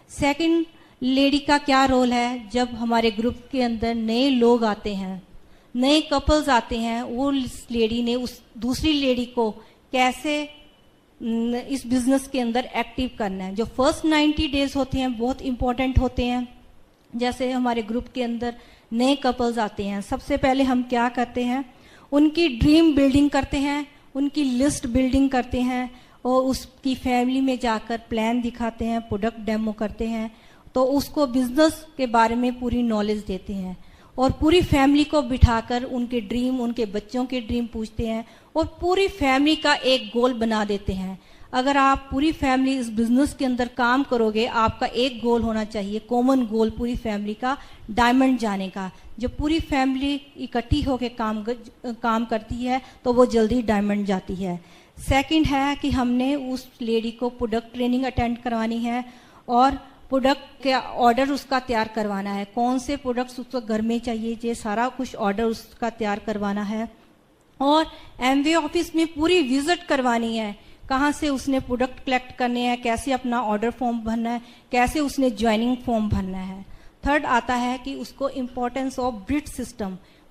सेकंड, लेडी का क्या रोल है जब हमारे ग्रुप के अंदर नए लोग आते हैं, नए कपल्स आते हैं, वो लेडी ने उस दूसरी लेडी को कैसे इस बिजनेस के अंदर एक्टिव करना है। जो फर्स्ट 90 डेज होते हैं बहुत इंपॉर्टेंट होते हैं। जैसे हमारे ग्रुप के अंदर नए कपल्स आते हैं, सबसे पहले हम क्या करते हैं, उनकी ड्रीम बिल्डिंग करते हैं, उनकी लिस्ट बिल्डिंग करते हैं और उसकी फैमिली में जाकर प्लान दिखाते हैं, प्रोडक्ट डेमो करते हैं, तो उसको बिजनेस के बारे में पूरी नॉलेज देते हैं और पूरी फैमिली को बिठाकर उनके ड्रीम, उनके बच्चों के ड्रीम पूछते हैं और पूरी फैमिली का एक गोल बना देते हैं। अगर आप पूरी फैमिली इस बिजनेस के अंदर काम करोगे, आपका एक गोल होना चाहिए, कॉमन गोल पूरी फैमिली का, डायमंड जाने का। जब पूरी फैमिली इकट्ठी होकर काम करती है तो वो जल्दी डायमंड जाती है। सेकंड है कि हमने उस लेडी को प्रोडक्ट ट्रेनिंग अटेंड करवानी है और प्रोडक्ट के ऑर्डर उसका तैयार करवाना है, कौन से प्रोडक्ट्स उसको घर में चाहिए, ये सारा कुछ ऑर्डर उसका तैयार करवाना है। और एमवे ऑफिस में पूरी विजिट करवानी है, कहाँ से उसने प्रोडक्ट कलेक्ट करने हैं, कैसे अपना ऑर्डर फॉर्म भरना है, कैसे उसने ज्वाइनिंग फॉर्म भरना है। थर्ड आता है कि उसको इम्पोर्टेंस ऑफ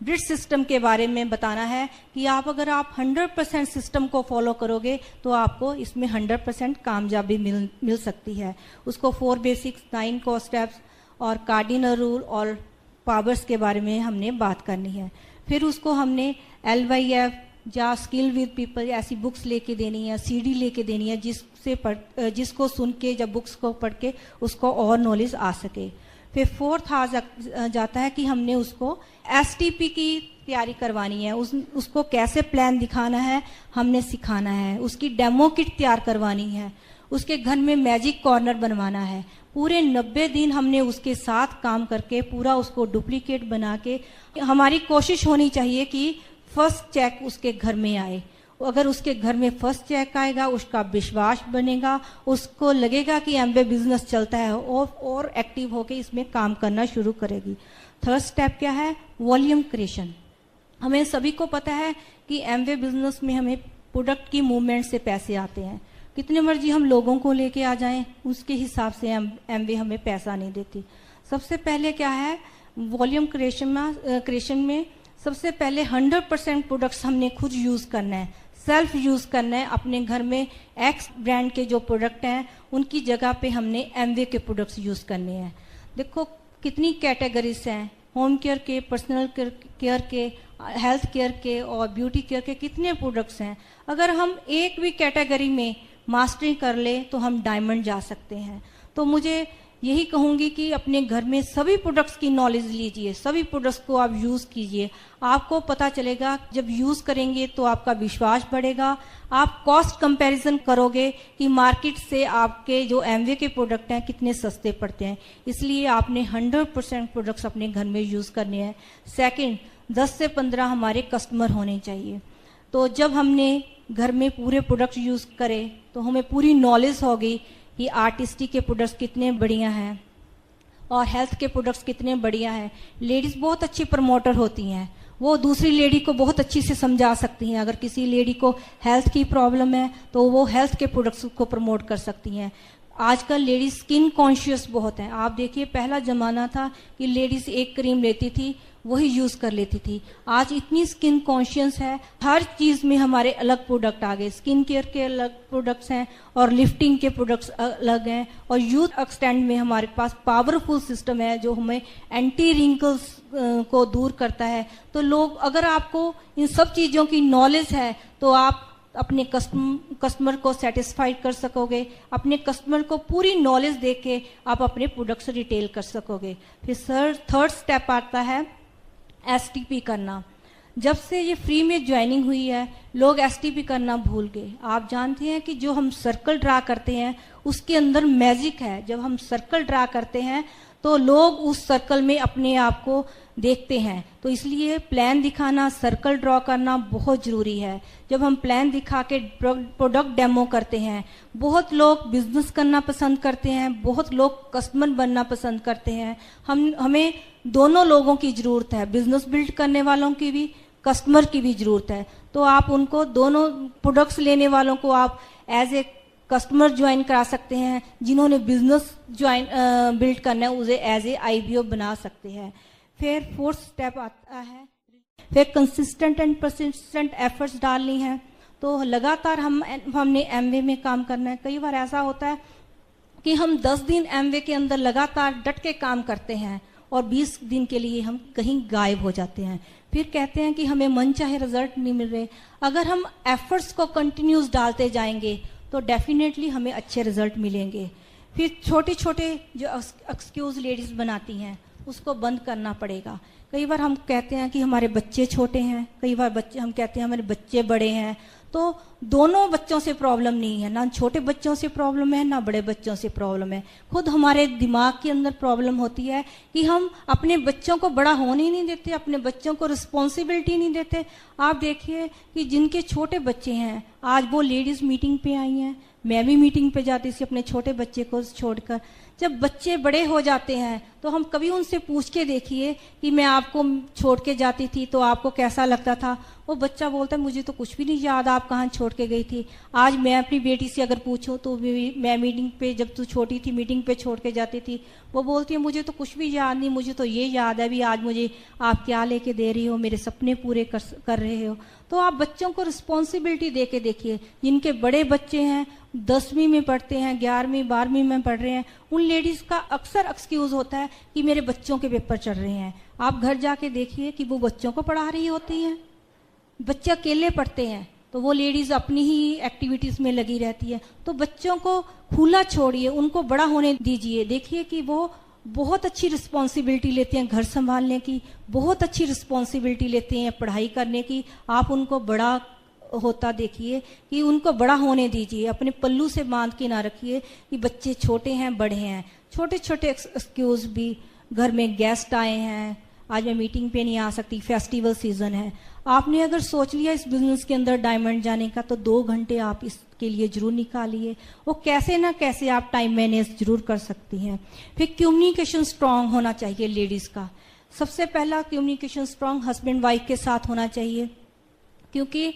ब्रिज सिस्टम के बारे में बताना है कि अगर आप 100% सिस्टम को फॉलो करोगे तो आपको इसमें 100% कामयाबी मिल सकती है। उसको 4 बेसिक्स, 9 को स्टेप्स और कार्डिनल रूल और पावर्स के बारे में हमने बात करनी है। फिर उसको हमने LYF या स्किल विद पीपल ऐसी बुक्स लेके देनी है, CD लेके देनी है, जिसको सुन के, जब बुक्स को पढ़ के उसको और नॉलेज आ सके। फिर फोर्थ जाता है कि हमने उसको STP की तैयारी करवानी है, उसको कैसे प्लान दिखाना है हमने सिखाना है, उसकी डेमो किट तैयार करवानी है, उसके घर में मैजिक कॉर्नर बनवाना है। पूरे 90 दिन हमने उसके साथ काम करके पूरा उसको डुप्लीकेट बना के, हमारी कोशिश होनी चाहिए कि फर्स्ट चेक उसके घर में आए। अगर उसके घर में फर्स्ट चेक आएगा, उसका विश्वास बनेगा, उसको लगेगा कि एमवे बिजनेस चलता है और एक्टिव होकर इसमें काम करना शुरू करेगी। थर्ड स्टेप क्या है, वॉल्यूम क्रिएशन। हमें सभी को पता है कि एमवे बिजनेस में हमें प्रोडक्ट की मूवमेंट से पैसे आते हैं। कितने मर्जी हम लोगों को लेके आ जाएं, उसके हिसाब से एमवे हमें पैसा नहीं देती। सबसे पहले क्या है, वॉल्यूम क्रिएशन में सबसे पहले 100% प्रोडक्ट्स हमने खुद यूज करना है, सेल्फ यूज करना है। अपने घर में एक्स ब्रांड के जो प्रोडक्ट हैं उनकी जगह पे हमने एमवे के प्रोडक्ट्स यूज करने हैं। देखो कितनी कैटेगरीज हैं, होम केयर के, पर्सनल केयर के, हेल्थ केयर के और ब्यूटी केयर के कितने प्रोडक्ट्स हैं। अगर हम एक भी कैटेगरी में मास्टरी कर ले तो हम डायमंड जा सकते हैं। तो मुझे यही कहूंगी कि अपने घर में सभी प्रोडक्ट्स की नॉलेज लीजिए, सभी प्रोडक्ट्स को आप यूज कीजिए। आपको पता चलेगा, जब यूज करेंगे तो आपका विश्वास बढ़ेगा। आप कॉस्ट कंपैरिजन करोगे कि मार्केट से आपके जो एमवे के प्रोडक्ट हैं कितने सस्ते पड़ते हैं। इसलिए आपने 100% प्रोडक्ट्स अपने घर में यूज करने हैं। सेकंड, 10 से 15 हमारे कस्टमर होने चाहिए। तो जब हमने घर में पूरे प्रोडक्ट यूज करे तो हमें पूरी नॉलेज होगी कि आर्टिस्टिक के प्रोडक्ट्स कितने बढ़िया हैं और हेल्थ के प्रोडक्ट्स कितने बढ़िया हैं। लेडीज बहुत अच्छी प्रमोटर होती हैं, वो दूसरी लेडी को बहुत अच्छी से समझा सकती हैं। अगर किसी लेडी को हेल्थ की प्रॉब्लम है तो वो हेल्थ के प्रोडक्ट्स को प्रमोट कर सकती हैं। आजकल लेडीज स्किन कॉन्शियस बहुत हैं। आप देखिए, पहला जमाना था कि लेडीज एक क्रीम लेती थी, वही यूज कर लेती थी। आज इतनी स्किन कॉन्शियस है, हर चीज में हमारे अलग प्रोडक्ट आ गए। स्किन केयर के अलग प्रोडक्ट्स हैं और लिफ्टिंग के प्रोडक्ट्स अलग हैं और यूथ एक्सटेंड में हमारे पास पावरफुल सिस्टम है जो हमें एंटी रिंकल्स को दूर करता है। तो लोग, अगर आपको इन सब चीजों की नॉलेज है तो आप अपने कस्टमर को सेटिस्फाइड कर सकोगे, अपने कस्टमर को पूरी नॉलेज देके आप अपने प्रोडक्ट्स रिटेल कर सकोगे। फिर थर्ड स्टेप आता है STP करना। जब से ये फ्री में ज्वाइनिंग हुई है, लोग STP करना भूल गए। आप जानते हैं कि जो हम सर्कल ड्रा करते हैं उसके अंदर मैजिक है। जब हम सर्कल ड्रा करते हैं तो लोग उस सर्कल में अपने आप को देखते हैं। तो इसलिए प्लान दिखाना, सर्कल ड्रॉ करना बहुत जरूरी है। जब हम प्लान दिखा के प्रोडक्ट डेमो करते हैं, बहुत लोग बिजनेस करना पसंद करते हैं, बहुत लोग कस्टमर बनना पसंद करते हैं। हमें दोनों लोगों की जरूरत है, बिजनेस बिल्ड करने वालों की भी, कस्टमर की भी जरूरत है। तो आप उनको, दोनों प्रोडक्ट्स लेने वालों को आप एज ए कस्टमर ज्वाइन करा सकते हैं, जिन्होंने बिजनेस ज्वाइन बिल्ड करना है उसे एज ए IBO बना सकते हैं। फिर 4th स्टेप आता है, फिर कंसिस्टेंट एंड परसिस्टेंट एफर्ट्स डालनी है। तो लगातार हमने एमवे में काम करना है। कई बार ऐसा होता है कि हम 10 दिन एमवे के अंदर लगातार डट के काम करते हैं और 20 दिन के लिए हम कहीं गायब हो जाते हैं, फिर कहते हैं कि हमें मन चाहे रिजल्ट नहीं मिल रहे। अगर हम एफर्ट्स को कंटिन्यूस डालते जाएंगे तो डेफिनेटली हमें अच्छे रिजल्ट मिलेंगे। फिर छोटे छोटे जो एक्सक्यूज लेडीज बनाती हैं उसको बंद करना पड़ेगा। कई बार हम कहते हैं कि हमारे बच्चे छोटे हैं, कई बार हम कहते हैं हमारे बच्चे बड़े हैं। तो दोनों बच्चों से प्रॉब्लम नहीं है, ना छोटे बच्चों से प्रॉब्लम है ना बड़े बच्चों से प्रॉब्लम है। खुद हमारे दिमाग के अंदर प्रॉब्लम होती है कि हम अपने बच्चों को बड़ा होने ही नहीं देते, अपने बच्चों को रिस्पॉन्सिबिलिटी नहीं देते। आप देखिए कि जिनके छोटे बच्चे हैं, आज वो लेडीज मीटिंग पे आई हैं, मैं भी मीटिंग पे जाती थी अपने छोटे बच्चे को छोड़कर। जब बच्चे बड़े हो जाते हैं तो हम कभी उनसे पूछ के देखिए कि मैं आपको छोड़ के जाती थी तो आपको कैसा लगता था। वो बच्चा बोलता है मुझे तो कुछ भी नहीं याद आप कहाँ छोड़ के गई थी। आज मैं अपनी बेटी से अगर पूछूं तो मैं मीटिंग पे जब तू छोटी थी मीटिंग पे छोड़ के जाती थी, वो बोलती है मुझे तो कुछ भी याद नहीं, मुझे तो ये याद है भी आज मुझे आप क्या लेके दे रही हो, मेरे सपने पूरे कर रहे हो। तो आप बच्चों को रिस्पॉन्सिबिलिटी दे के देखिए। जिनके बड़े बच्चे हैं 10वीं में पढ़ते हैं, 11वीं 12वीं में पढ़ रहे हैं, उन लेडीज का अक्सर एक्सक्यूज होता है कि मेरे बच्चों के पेपर चल रहे हैं। आप घर जाके देखिए कि वो बच्चों को पढ़ा रही होती हैं। बच्चे अकेले पढ़ते हैं तो वो लेडीज अपनी ही एक्टिविटीज में लगी रहती है। तो बच्चों को खुला छोड़िए, उनको बड़ा होने दीजिए। देखिए कि वो बहुत अच्छी रिस्पॉन्सिबिलिटी लेते हैं घर संभालने की, बहुत अच्छी रिस्पॉन्सिबिलिटी लेते हैं पढ़ाई करने की। आप उनको बड़ा होता देखिए कि उनको बड़ा होने दीजिए, अपने पल्लू से बांध के ना रखिए कि बच्चे छोटे हैं बड़े हैं। छोटे छोटे एक्सक्यूज भी, घर में गेस्ट आए हैं, आज मैं मीटिंग पे नहीं आ सकती, फेस्टिवल सीजन है। आपने अगर सोच लिया इस बिजनेस के अंदर डायमंड जाने का तो 2 घंटे आप इसके लिए जरूर निकालिए। वो कैसे ना कैसे आप टाइम मैनेज जरूर कर सकती हैं। फिर कम्युनिकेशन स्ट्रांग होना चाहिए लेडीज का। सबसे पहला कम्युनिकेशन स्ट्रांग हस्बैंड वाइफ के साथ होना चाहिए, क्योंकि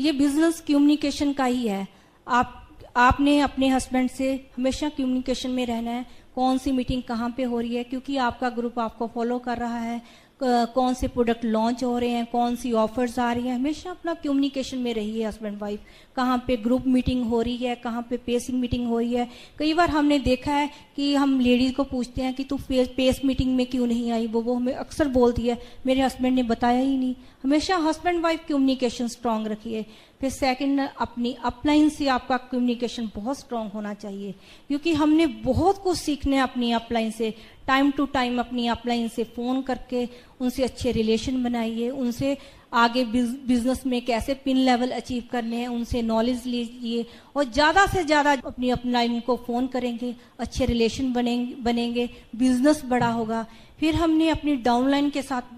ये बिजनेस कम्युनिकेशन का ही है। आपने अपने हस्बैंड से हमेशा कम्युनिकेशन में रहना है। कौन सी मीटिंग कहाँ पे हो रही है, क्योंकि आपका ग्रुप आपको फॉलो कर रहा है, कौन से प्रोडक्ट लॉन्च हो रहे हैं, कौन सी ऑफर्स आ रही हैं। हमेशा अपना कम्युनिकेशन में रहिए हस्बैंड वाइफ। कहाँ पे ग्रुप मीटिंग हो रही है, कहाँ पे पेसिंग मीटिंग हो रही है। कई बार हमने देखा है कि हम लेडीज को पूछते हैं कि तू पेस मीटिंग में क्यों नहीं आई, वो हमें अक्सर बोलती है मेरे हस्बैंड ने बताया ही नहीं। हमेशा हस्बैंड वाइफ कम्युनिकेशन स्ट्रांग रखिए। फिर सेकंड, अपनी अपलाइन से आपका कम्युनिकेशन बहुत स्ट्रांग होना चाहिए, क्योंकि हमने बहुत कुछ सीखना है अपनी अपलाइन से। टाइम टू टाइम अपनी अपलाइन से फ़ोन करके उनसे अच्छे रिलेशन बनाइए, उनसे आगे बिजनेस में कैसे पिन लेवल अचीव करने हैं उनसे नॉलेज लीजिए, और ज़्यादा से ज़्यादा अपनी अपलाइन को फ़ोन करेंगे, अच्छे रिलेशन बनेंगे, बिजनेस बड़ा होगा। फिर हमने अपनी डाउनलाइन के साथ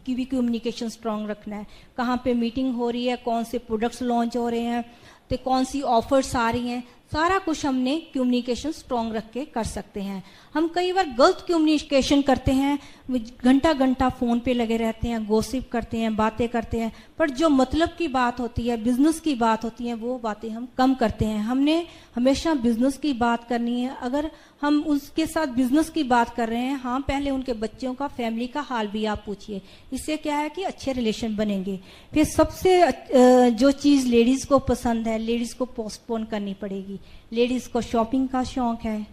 की भी कम्युनिकेशन स्ट्रांग रखना है। कहाँ पे मीटिंग हो रही है, कौन से प्रोडक्ट्स लॉन्च हो रहे हैं, तो कौन सी ऑफर्स आ रही हैं, सारा कुछ हमने कम्युनिकेशन स्ट्रांग रख के कर सकते हैं। हम कई बार गलत कम्युनिकेशन करते हैं, घंटा घंटा फोन पे लगे रहते हैं, गॉसिप करते हैं, बातें करते हैं, पर जो मतलब की बात होती है, बिजनेस की बात होती है, वो बातें हम कम करते हैं। हमने हमेशा बिजनेस की बात करनी है। अगर हम उसके साथ बिजनेस की बात कर रहे हैं, हाँ, पहले उनके बच्चों का, फैमिली का हाल भी आप पूछिए। इससे क्या है कि अच्छे रिलेशन बनेंगे। फिर सबसे जो चीज़ लेडीज़ को पसंद है, लेडीज़ को पोस्टपोन करनी पड़ेगी। लेडीज़ को शॉपिंग का शौक है,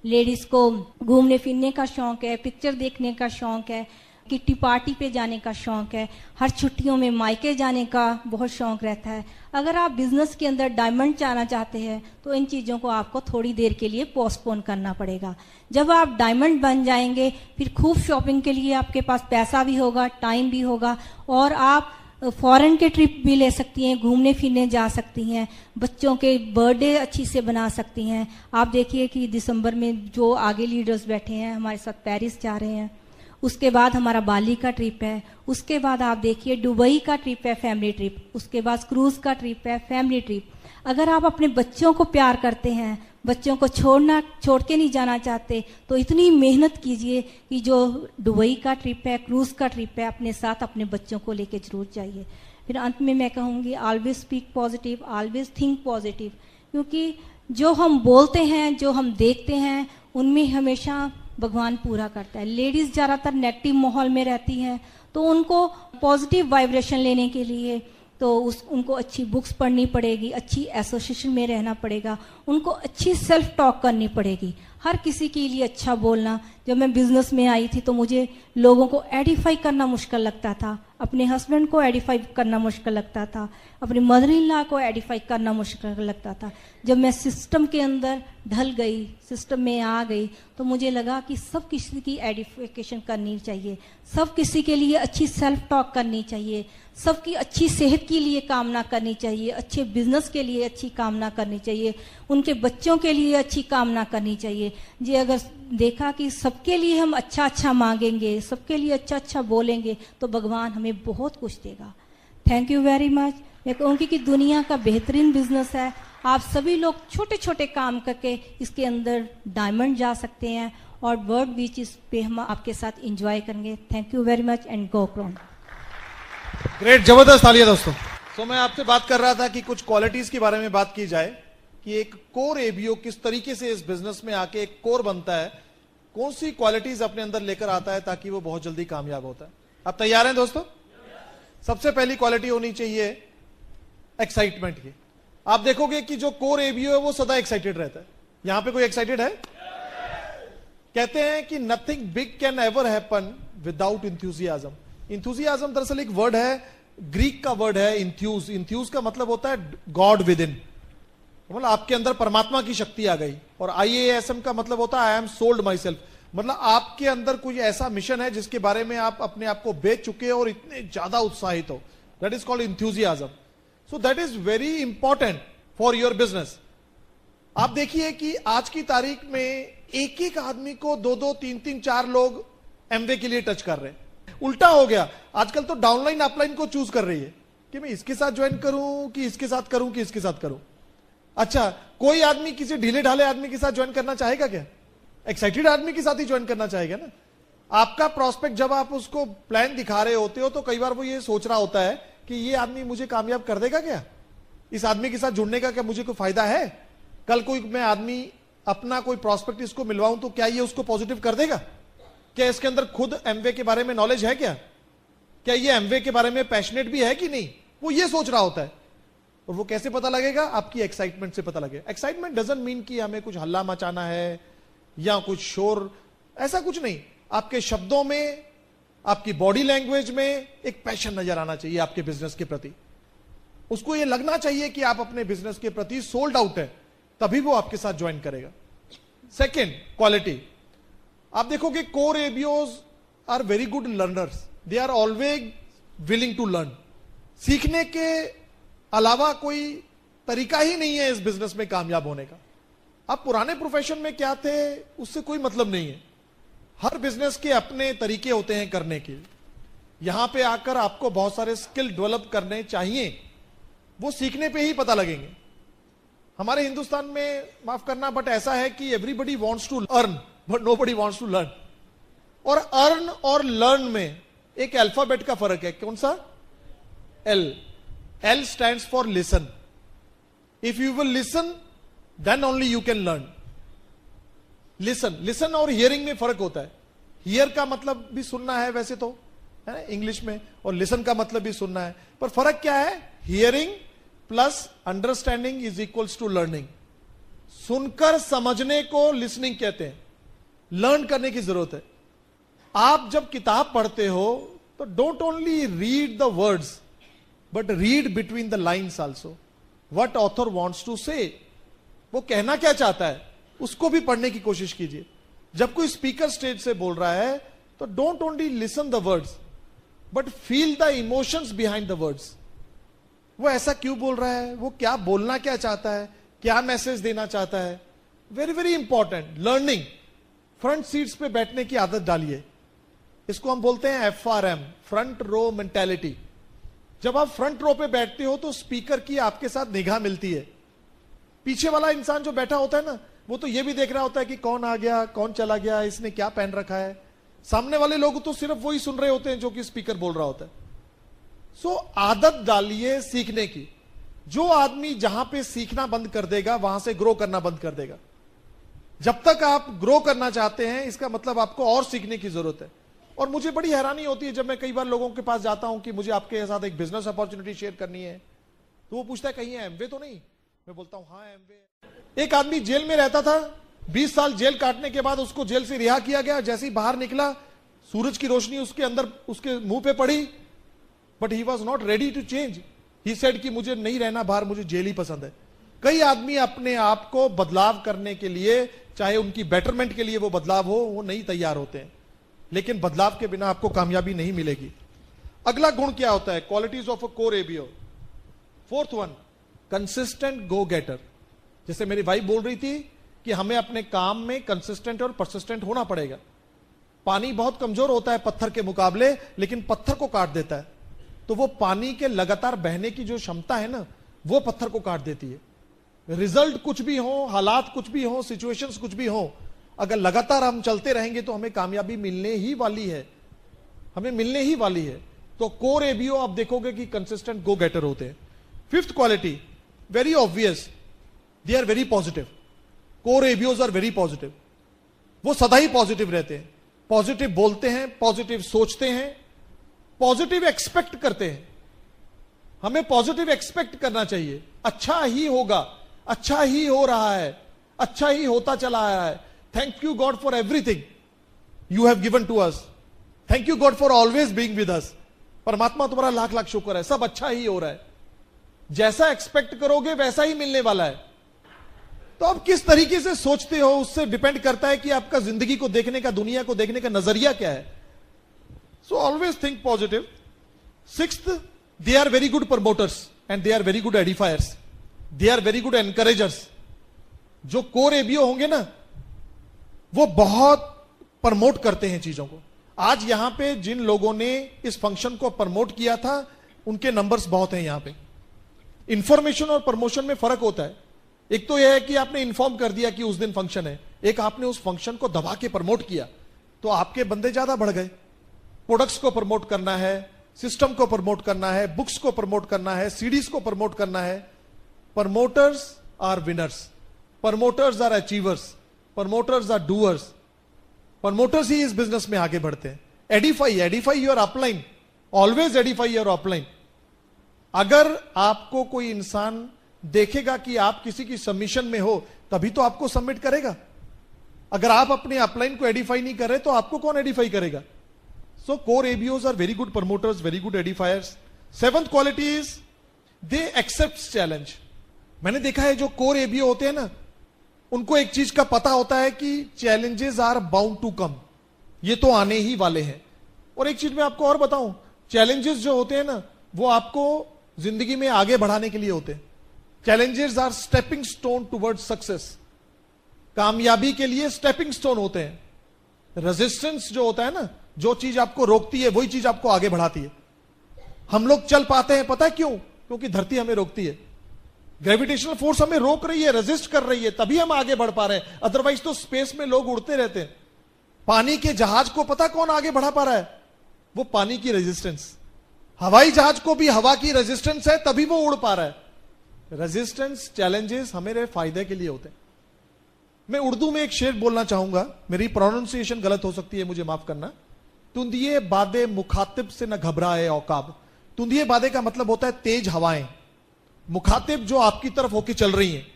लेडीज़ को घूमने फिरने का शौक है, पिक्चर देखने का शौक है, किट्टी पार्टी पे जाने का शौक है, हर छुट्टियों में मायके जाने का बहुत शौक रहता है। अगर आप बिजनेस के अंदर डायमंड जाना चाहते हैं तो इन चीज़ों को आपको थोड़ी देर के लिए पोस्टपोन करना पड़ेगा। जब आप डायमंड बन जाएंगे फिर खूब शॉपिंग के लिए आपके पास पैसा भी होगा, टाइम भी होगा, और आप फॉरेन के ट्रिप भी ले सकती हैं, घूमने फिरने जा सकती हैं, बच्चों के बर्थडे अच्छी से बना सकती हैं। आप देखिए कि दिसंबर में जो आगे लीडर्स बैठे हैं हमारे साथ पेरिस जा रहे हैं, उसके बाद हमारा बाली का ट्रिप है, उसके बाद आप देखिए दुबई का ट्रिप है, फैमिली ट्रिप, उसके बाद क्रूज का ट्रिप है, फैमिली ट्रिप। अगर आप अपने बच्चों को प्यार करते हैं, बच्चों को छोड़ के नहीं जाना चाहते, तो इतनी मेहनत कीजिए कि जो दुबई का ट्रिप है, क्रूज का ट्रिप है, अपने साथ अपने बच्चों को लेके जरूर जाइए। फिर अंत में मैं कहूँगी always speak positive, always think positive, क्योंकि जो हम बोलते हैं, जो हम देखते हैं, उनमें हमेशा भगवान पूरा करता है। लेडीज ज़्यादातर नेगेटिव माहौल में रहती हैं, तो उनको पॉजिटिव वाइब्रेशन लेने के लिए तो उनको अच्छी बुक्स पढ़नी पड़ेगी, अच्छी एसोसिएशन में रहना पड़ेगा, उनको अच्छी सेल्फ टॉक करनी पड़ेगी। हर किसी के लिए अच्छा बोलना। जब मैं बिजनेस में आई थी तो मुझे लोगों को एडिफाई करना मुश्किल लगता था, अपने हस्बैंड को एडिफाई करना मुश्किल लगता था, अपनी मदर इन लॉ को एडिफाई करना मुश्किल लगता था। जब मैं सिस्टम के अंदर ढल गई, सिस्टम में आ गई, तो मुझे लगा कि सब किसी की एडिफिकेशन करनी चाहिए, सब किसी के लिए अच्छी सेल्फ टॉक करनी चाहिए, सबकी अच्छी सेहत के लिए कामना करनी चाहिए, अच्छे बिजनेस के लिए अच्छी कामना करनी चाहिए, उनके बच्चों के लिए अच्छी कामना करनी चाहिए। जी अगर देखा कि सबके लिए हम अच्छा अच्छा मांगेंगे, सबके लिए अच्छा अच्छा बोलेंगे, तो भगवान हमें बहुत कुछ देगा। Thank you very much. मैं कहूँगी कि दुनिया का बेहतरीन बिजनेस है। आप सभी लोग छोटे छोटे काम करके इसके अंदर डायमंड जा सकते हैं, और वर्ड बीच इस पे हम आपके साथ एंजॉय करेंगे। Thank you very much and go crown. Great, जबरदस्त तालियां दोस्तों। तो मैं आपसे बात कर रहा था कि कुछ क्वालिटीज के बारे में बात की जाए कि एक कोर एबीओ किस तरीके से इस बिजनेस में आके एक कोर बनता है, कौन सी क्वालिटीज अपने अंदर लेकर आता है ताकि वो बहुत जल्दी कामयाब होता है। आप तैयार हैं दोस्तों? सबसे पहली क्वालिटी होनी चाहिए एक्साइटमेंट की। आप देखोगे कि जो कोर एबीओ है वो सदा एक्साइटेड रहता है। यहां पे कोई एक्साइटेड है? कहते हैं कि nothing big can ever happen without enthusiasm. Enthusiasm दरअसल एक वर्ड है, ग्रीक का वर्ड है इंथ्यूज। इंथ्यूज का मतलब होता है गॉड विद इन, मतलब आपके अंदर परमात्मा की शक्ति आ गई। और IASM का मतलब होता है I am sold my self, मतलब आपके अंदर कोई ऐसा मिशन है जिसके बारे में आप अपने आप को बेच चुके हो और इतने ज्यादा उत्साहित हो। That is called enthusiasm. So that is very important for your business. आप देखिए कि आज की तारीख में एक एक आदमी को 2-2, 3-3, 4 लोग एमवे के लिए टच कर रहे हैं। उल्टा हो गया, आजकल तो डाउनलाइन अपलाइन को चूज कर रही है कि मैं इसके साथ ज्वाइन करूं कि इसके साथ करूं कि इसके साथ करूं। अच्छा, कोई आदमी किसी ढीले ढाले आदमी के साथ ज्वाइन करना चाहेगा क्या? एक्साइटेड आदमी के साथ ही ज्वाइन करना चाहेगा ना। आपका प्रोस्पेक्ट जब आप उसको प्लान दिखा रहे होते हो तो कई बार वो ये सोच रहा होता है कि ये आदमी मुझे कामयाब कर देगा क्या, इस आदमी के साथ जुड़ने का क्या मुझे कोई फायदा है, कल कोई मैं आदमी अपना कोई प्रोस्पेक्ट इसको मिलवाऊं तो क्या ये उसको पॉजिटिव कर देगा, क्या इसके अंदर खुद एमवे के बारे में नॉलेज है, क्या ये एमवे के बारे में पैशनेट भी है कि नहीं, वो ये सोच रहा होता है। और वो कैसे पता लगेगा? आपकी एक्साइटमेंट से पता लगेगा। एक्साइटमेंट डजंट मीन कि हमें कुछ हल्ला मचाना है या कुछ शोर, ऐसा कुछ नहीं। आपके शब्दों में, आपकी बॉडी लैंग्वेज में एक पैशन नजर आना चाहिए आपके बिजनेस के प्रति। उसको ये लगना चाहिए कि आप अपने बिजनेस के प्रति सोल्ड आउट है, तभी वो आपके साथ ज्वाइन करेगा। सेकेंड क्वालिटी, आप देखोगे core ABOs are very good learners, they are always willing to learn. सीखने के अलावा कोई तरीका ही नहीं है इस बिजनेस में कामयाब होने का। आप पुराने प्रोफेशन में क्या थे उससे कोई मतलब नहीं है। हर बिजनेस के अपने तरीके होते हैं करने के। यहां पे आकर आपको बहुत सारे स्किल डेवलप करने चाहिए, वो सीखने पे ही पता लगेंगे। हमारे हिंदुस्तान में, माफ करना बट ऐसा है कि everybody wants to earn but nobody wants to learn. और अर्न और लर्न में एक अल्फाबेट का फर्क है। कौन सा? L. L stands for listen. If you will listen, then only you can learn. Listen और hearing में फर्क होता है। Hear का मतलब भी सुनना है वैसे तो, है ना इंग्लिश में, और listen का मतलब भी सुनना है, पर फर्क क्या है? Hearing plus understanding is equals to learning. सुनकर समझने को listening कहते हैं, learn करने की जरूरत है। आप जब किताब पढ़ते हो तो don't only read the words, but read between the lines also. What author wants to say, वो कहना क्या चाहता है उसको भी पढ़ने की कोशिश कीजिए। जब कोई स्पीकर स्टेज से बोल रहा है तो don't only listen the words but feel the emotions behind the words. वो ऐसा क्यों बोल रहा है, वो क्या बोलना क्या चाहता है, क्या मैसेज देना चाहता है। Very very important. Learning, front seats पे बैठने की आदत डालिए। इसको हम बोलते हैं FRM, फ्रंट रो मेंटेलिटी। जब आप फ्रंट रो पे बैठते हो तो स्पीकर की आपके साथ निगाह मिलती है। पीछे वाला इंसान जो बैठा होता है ना, वो तो ये भी देख रहा होता है कि कौन आ गया, कौन चला गया, इसने क्या पहन रखा है। सामने वाले लोग तो सिर्फ वही सुन रहे होते हैं जो कि स्पीकर बोल रहा होता है। सो आदत डालिए सीखने की। जो आदमी जहां पे सीखना बंद कर देगा वहां से ग्रो करना बंद कर देगा। जब तक आप ग्रो करना चाहते हैं इसका मतलब आपको और सीखने की जरूरत है। और मुझे बड़ी हैरानी होती है जब मैं कई बार लोगों के पास जाता हूं कि मुझे आपके साथ एक बिजनेस अपॉर्चुनिटी शेयर करनी है, तो वो पूछता है कहीं है एमवे तो नहीं? मैं बोलता हूं हाँ एमवे। एक आदमी जेल में रहता था, 20 साल जेल काटने के बाद उसको जेल से रिहा किया गया। जैसे ही बाहर निकला सूरज की रोशनी उसके अंदर उसके मुंह पे पड़ी, but he was not ready to change. He said कि मुझे नहीं रहना बाहर, मुझे जेल ही पसंद है। कई आदमी अपने आप को बदलाव करने के लिए, चाहे उनकी बेटरमेंट के लिए वो बदलाव हो, वो नहीं तैयार होते हैं। लेकिन बदलाव के बिना आपको कामयाबी नहीं मिलेगी। अगला गुण क्या होता है? Qualities of a core ABO. Fourth one, consistent go getter. जैसे मेरी वाइफ बोल रही थी कि हमें अपने काम में कंसिस्टेंट और परसिस्टेंट होना पड़ेगा। पानी बहुत कमजोर होता है पत्थर के मुकाबले, लेकिन पत्थर को काट देता है। तो वो पानी के लगातार बहने की जो क्षमता है ना, वो पत्थर को काट देती है। रिजल्ट कुछ भी हो, हालात कुछ भी हो, सिचुएशंस कुछ भी हो, अगर लगातार हम चलते रहेंगे तो हमें कामयाबी मिलने ही वाली है, हमें मिलने ही वाली है। तो कोर एबीओ आप देखोगे कि कंसिस्टेंट गो गेटर होते हैं। Fifth quality, very obvious, they are very positive. Core ABOs are very positive. वो सदा ही पॉजिटिव रहते हैं, पॉजिटिव बोलते हैं, पॉजिटिव सोचते हैं, पॉजिटिव एक्सपेक्ट करते हैं। हमें पॉजिटिव एक्सपेक्ट करना चाहिए, अच्छा ही होगा, अच्छा ही हो रहा है, अच्छा ही होता चला आ रहा है। Thank you God for everything you have given to us. Thank you God for always being with us. परमात्मा तुम्हारा लाख लाख शुक्र है, सब अच्छा ही हो रहा है। जैसा एक्सपेक्ट करोगे वैसा ही मिलने वाला है। तो आप किस तरीके से सोचते हो उससे डिपेंड करता है कि आपका जिंदगी को देखने का, दुनिया को देखने का नजरिया क्या है। So always think positive. Sixth, they are very good promoters and they are very good edifiers. They are very good encouragers. जो कोर एबीओ होंगे ना, वो बहुत प्रमोट करते हैं चीजों को। आज यहां पे जिन लोगों ने इस फंक्शन को प्रमोट किया था उनके नंबर्स बहुत हैं। यहां पे इंफॉर्मेशन और प्रमोशन में फर्क होता है। एक तो यह है कि आपने इन्फॉर्म कर दिया कि उस दिन फंक्शन है, एक आपने उस फंक्शन को दबा के प्रमोट किया, तो आपके बंदे ज्यादा बढ़ गए। प्रोडक्ट्स को प्रमोट करना है, सिस्टम को प्रमोट करना है, बुक्स को प्रमोट करना है, सीडीज को प्रमोट करना है। Promoters are winners, promoters are achievers, promoters are doers. Promoters ही इस बिजनेस में आगे बढ़ते हैं। Edify your upline, always edify your upline. अगर आपको कोई इंसान देखेगा कि आप किसी की सबमिशन में हो, तभी तो आपको सबमिट करेगा। अगर आप अपने अपलाइन को एडिफाई नहीं कर रहे तो आपको कौन एडिफाई करेगा? So core ABOs are very good promoters, very good edifiers. Seventh quality is they accept challenge. मैंने देखा है जो कोर एबीओ होते हैं ना, उनको एक चीज का पता होता है कि challenges are bound to come, ये तो आने ही वाले हैं। और एक चीज मैं आपको और बताऊं, चैलेंजेस जो होते हैं ना, वो आपको जिंदगी में आगे बढ़ाने के लिए होते हैं। Challenges are stepping stone towards success. कामयाबी के लिए स्टेपिंग स्टोन होते हैं। रेजिस्टेंस जो होता है ना, जो चीज आपको रोकती है वही चीज आपको आगे बढ़ाती है। हम लोग चल पाते हैं, पता है क्यों? क्योंकि धरती हमें रोकती है। ग्रेविटेशनल फोर्स हमें रोक रही है, रेजिस्ट कर रही है, तभी हम आगे बढ़ पा रहे हैं। अदरवाइज तो स्पेस में लोग उड़ते रहते हैं। पानी के जहाज को पता कौन आगे बढ़ा पा रहा है? वो पानी की रेजिस्टेंस। हवाई जहाज को भी हवा की रेजिस्टेंस है, तभी वो उड़ पा रहा है। रेजिस्टेंस, चैलेंजेस हमारे फायदे के लिए होते हैं। मैं उर्दू में एक शेर बोलना चाहूंगा, मेरी प्रोनाउंसिएशन गलत हो सकती है, मुझे माफ करना। तुंदिए बादे मुखातिब से न घबराए औकाब। तुंदिए बादे का मतलब होता है तेज हवाएं, मुखातिब जो आपकी तरफ होके चल रही हैं।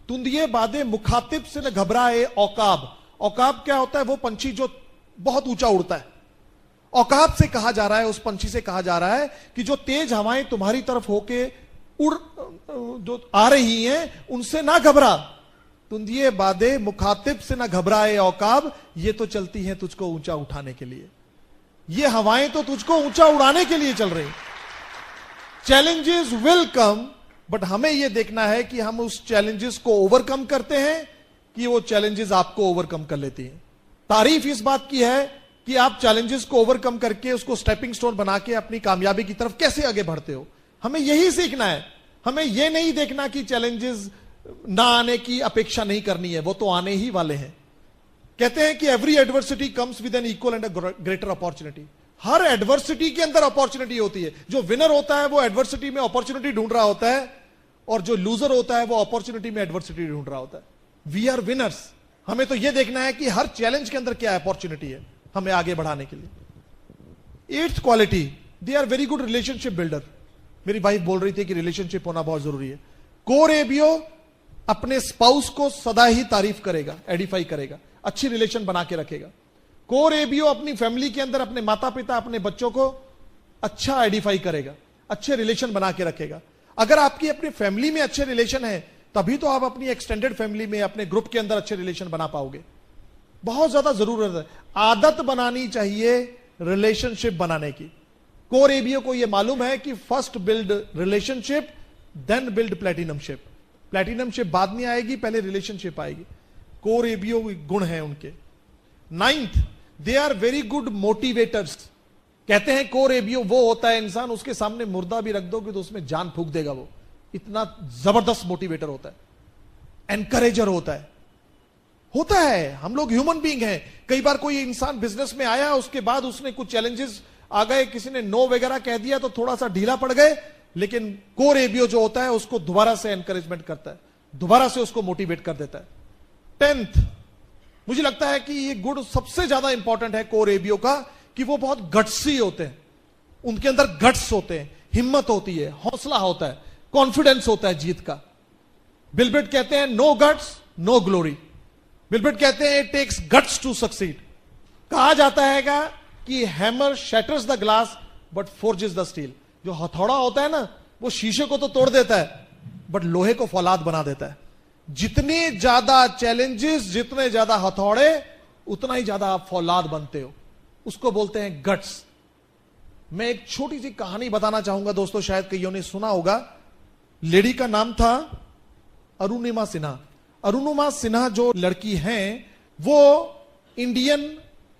तुंदिए बादे मुखातिब से न घबराए औकाब। औकाब क्या होता है? वो पंछी जो बहुत ऊंचा उड़ता है। औकाब से कहा जा रहा है, उस पंछी से कहा जा रहा है कि जो तेज हवाएं तुम्हारी तरफ होके उड़ जो आ रही हैं, उनसे ना घबरा। तुंदिए बादे मुखातिब से ना घबराए औकाब, ये तो चलती हैं तुझको ऊंचा उठाने के लिए। ये हवाएं तो तुझको ऊंचा उड़ाने के लिए चल रही। चैलेंजेस विल कम, बट हमें यह देखना है कि हम उस चैलेंजेस को ओवरकम करते हैं कि वो चैलेंजेस आपको ओवरकम कर लेती हैं। तारीफ इस बात की है कि आप चैलेंजेस को ओवरकम करके उसको स्टेपिंग स्टोन बना के अपनी कामयाबी की तरफ कैसे आगे बढ़ते हो। हमें यही सीखना है। हमें यह नहीं देखना कि चैलेंजेस ना आने की अपेक्षा नहीं करनी है, वो तो आने ही वाले हैं। कहते हैं कि every adversity comes with an equal and greater opportunity. हर एडवर्सिटी के अंदर अपॉर्चुनिटी होती है। जो विनर होता है वो एडवर्सिटी में अपॉर्चुनिटी ढूंढ रहा होता है, और जो लूजर होता है वो अपॉर्चुनिटी में एडवर्सिटी ढूंढ रहा होता है। We are winners. हमें तो यह देखना है कि हर चैलेंज के अंदर क्या अपॉर्चुनिटी है हमें आगे बढ़ाने के लिए। 8th quality, they are very good relationship builder. मेरी वाइफ बोल रही थी कि रिलेशनशिप होना बहुत जरूरी है। कोर एबीओ अपने स्पाउस को सदा ही तारीफ करेगा, एडिफाई करेगा, अच्छी रिलेशन बना के रखेगा। कोर एबीओ अपनी फैमिली के अंदर अपने माता पिता, अपने बच्चों को अच्छा एडिफाई करेगा, अच्छे रिलेशन बना के रखेगा। अगर आपकी अपनी फैमिली में अच्छे रिलेशन है तभी तो आप अपनी एक्सटेंडेड फैमिली में, अपने ग्रुप के अंदर अच्छे रिलेशन बना पाओगे। बहुत ज्यादा जरूरत है, आदत बनानी चाहिए रिलेशनशिप बनाने की। कोर एबीओ को यह मालूम है कि first build relationship then build platinumship. Platinumship बाद में आएगी, पहले रिलेशनशिप आएगी। कोर एबीओ गुण है उनके। 9th, they are very good motivators. कहते हैं कोर एबीओ वो होता है इंसान, उसके सामने मुर्दा भी रख दोगे तो उसमें जान फूंक देगा, वो इतना जबरदस्त मोटिवेटर होता है, एनकरेजर होता है। हम लोग ह्यूमन बीइंग हैं। कई बार कोई इंसान बिजनेस में आया, उसके बाद उसने कुछ चैलेंजेस आ गए, किसी ने नो वगैरह कह दिया तो थोड़ा सा ढीला पड़ गए, लेकिन कोर एबीओ जो होता है उसको दोबारा से एनकरेजमेंट करता है, दोबारा से उसको मोटिवेट कर देता है। 10th, मुझे लगता है कि ये गुण सबसे ज्यादा इंपॉर्टेंट है कोर एबीओ का, कि वो बहुत गट्सी होते हैं। उनके अंदर गट्स होते हैं, हिम्मत होती है, हौसला होता है, कॉन्फिडेंस होता है जीत का। बिल गेट्स कहते हैं no guts no glory. Bill Gates कहते हैं it takes guts to succeed. कहा जाता है कि hammer shatters the glass but forges the steel. जो हथौड़ा होता है ना, वो शीशे को तो तोड़ देता है बट लोहे को फौलाद बना देता है। जितने ज्यादा चैलेंजेस, जितने ज्यादा हथौड़े, उतना ही ज्यादा आप फौलाद बनते हो। उसको बोलते हैं गट्स। मैं एक छोटी सी कहानी बताना चाहूंगा दोस्तों, शायद कईयों ने सुना होगा। लेडी का नाम था अरुणिमा सिन्हा। अरुणिमा सिन्हा जो लड़की हैं, वो इंडियन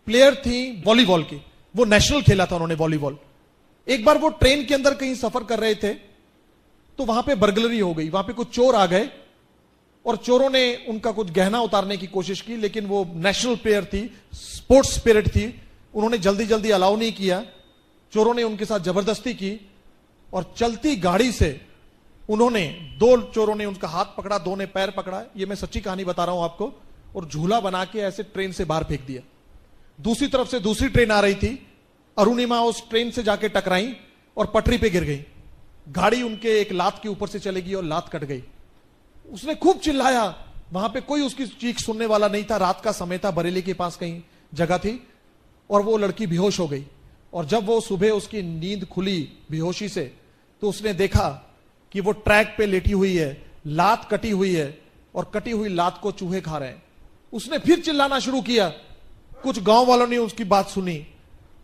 प्लेयर थी वॉलीबॉल की। वो नेशनल खेला था उन्होंने वॉलीबॉल। एक बार वो ट्रेन के अंदर कहीं सफर कर रहे थे तो वहां पे बर्गलरी हो गई। वहां पे कुछ चोर आ गए और चोरों ने उनका कुछ गहना उतारने की कोशिश की, लेकिन वो नेशनल प्लेयर थी, स्पोर्ट्स स्पिरिट थी, उन्होंने जल्दी जल्दी अलाउ नहीं किया। चोरों ने उनके साथ जबरदस्ती की और चलती गाड़ी से उन्होंने, 2 चोरों ने उनका हाथ पकड़ा, 2 ने पैर पकड़ा, ये मैं सच्ची कहानी बता रहा हूं आपको, और झूला बना के ऐसे ट्रेन से बाहर फेंक दिया। दूसरी तरफ से दूसरी ट्रेन आ रही थी, अरुणिमा उस ट्रेन से जाके टकराई और पटरी पे गिर गई। गाड़ी उनके एक लात के ऊपर से चलेगी और लात कट गई। उसने खूब चिल्लाया, वहां पे कोई उसकी चीख सुनने वाला नहीं था। रात का समय था, बरेली के पास कहीं जगह थी, और वो लड़की बेहोश हो गई। और जब वो सुबह उसकी नींद खुली बेहोशी से, तो उसने देखा कि वो ट्रैक पे लेटी हुई है, लात कटी हुई है, और कटी हुई लात को चूहे खा रहे हैं। उसने फिर चिल्लाना शुरू किया। कुछ गांव वालों ने उसकी बात सुनी,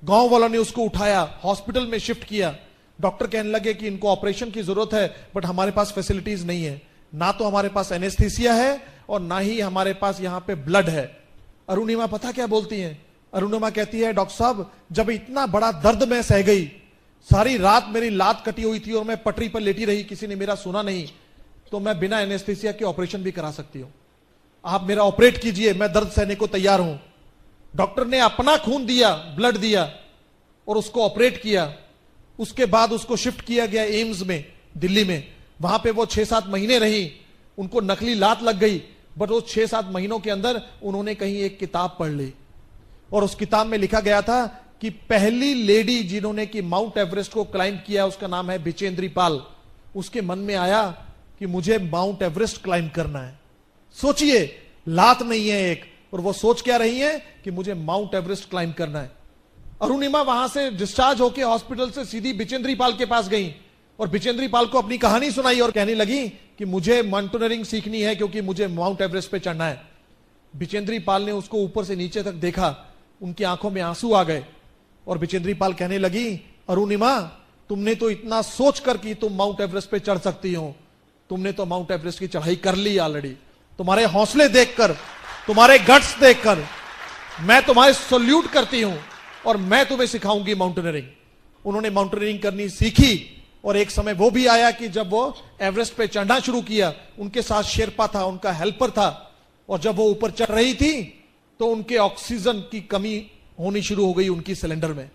गांव वालों ने उसको उठाया, हॉस्पिटल में शिफ्ट किया। डॉक्टर कहने लगे कि इनको ऑपरेशन की जरूरत है, बट हमारे पास फैसिलिटीज नहीं है, ना तो हमारे पास एनेस्थीसिया है और ना ही हमारे पास यहां पे ब्लड है। अरुणिमा पता क्या बोलती हैं? अरुणिमा कहती है, डॉक्टर साहब, जब इतना बड़ा दर्द मैं सह गई, सारी रात मेरी लात कटी हुई थी और मैं पटरी पर लेटी रही, किसी ने मेरा सुना नहीं, तो मैं बिना एनेस्थीसिया के ऑपरेशन भी करा सकती हूं। आप मेरा ऑपरेट कीजिए, मैं दर्द सहने को तैयार हूं। डॉक्टर ने अपना खून दिया, ब्लड दिया, और उसको ऑपरेट किया। उसके बाद उसको शिफ्ट किया गया एम्स में, दिल्ली में। वहां पे वो 6-7 महीने रही। उनको नकली लात लग गई, बट वो 6-7 महीनों के अंदर उन्होंने कहीं एक किताब पढ़ ली, और उस किताब में लिखा गया था कि पहली लेडी जिन्होंने कि माउंट एवरेस्ट को क्लाइंब किया, उसका नाम है बिचेंद्री पाल। उसके मन में आया कि मुझे माउंट एवरेस्ट क्लाइंब करना है। सोचिए, लात नहीं है एक, और वो सोच क्या रही है कि मुझे माउंट एवरेस्ट क्लाइंब करना है। अरुणिमा वहां से डिस्चार्ज होकर हॉस्पिटल से सीधी बिचेंद्री पाल के पास गई और बिचेंद्री पाल को अपनी कहानी सुनाई और कहने लगी कि मुझे माउंटेनियरिंग सीखनी है क्योंकि मुझे माउंट एवरेस्ट पे चढ़ना है। बिचेंद्री पाल ने उसको ऊपर से नीचे तक देखा, उनकी आंखों में आंसू आ गए, और बिचेंद्री पाल कहने लगी, अरुणिमा, तुमने तो इतना सोच कर कि तुम माउंट एवरेस्ट पे चढ़ सकती हो, तुमने तो माउंट एवरेस्ट की चढ़ाई कर ली ऑलरेडी। तुम्हारे हौसले देखकर, तुम्हारे गट्स देखकर मैं तुम्हारे सल्यूट करती हूं, और मैं तुम्हें सिखाऊंगी माउंटेनियरिंग। उन्होंने माउंटेनियरिंग करनी सीखी, और एक समय वो भी आया कि जब वो एवरेस्ट पे चढ़ना शुरू किया, उनके साथ शेरपा था, उनका हेल्पर था, और जब वो ऊपर चढ़ रही थी तो उनके ऑक्सीजन की कमी होनी शुरू हो गई उनकी सिलेंडर में।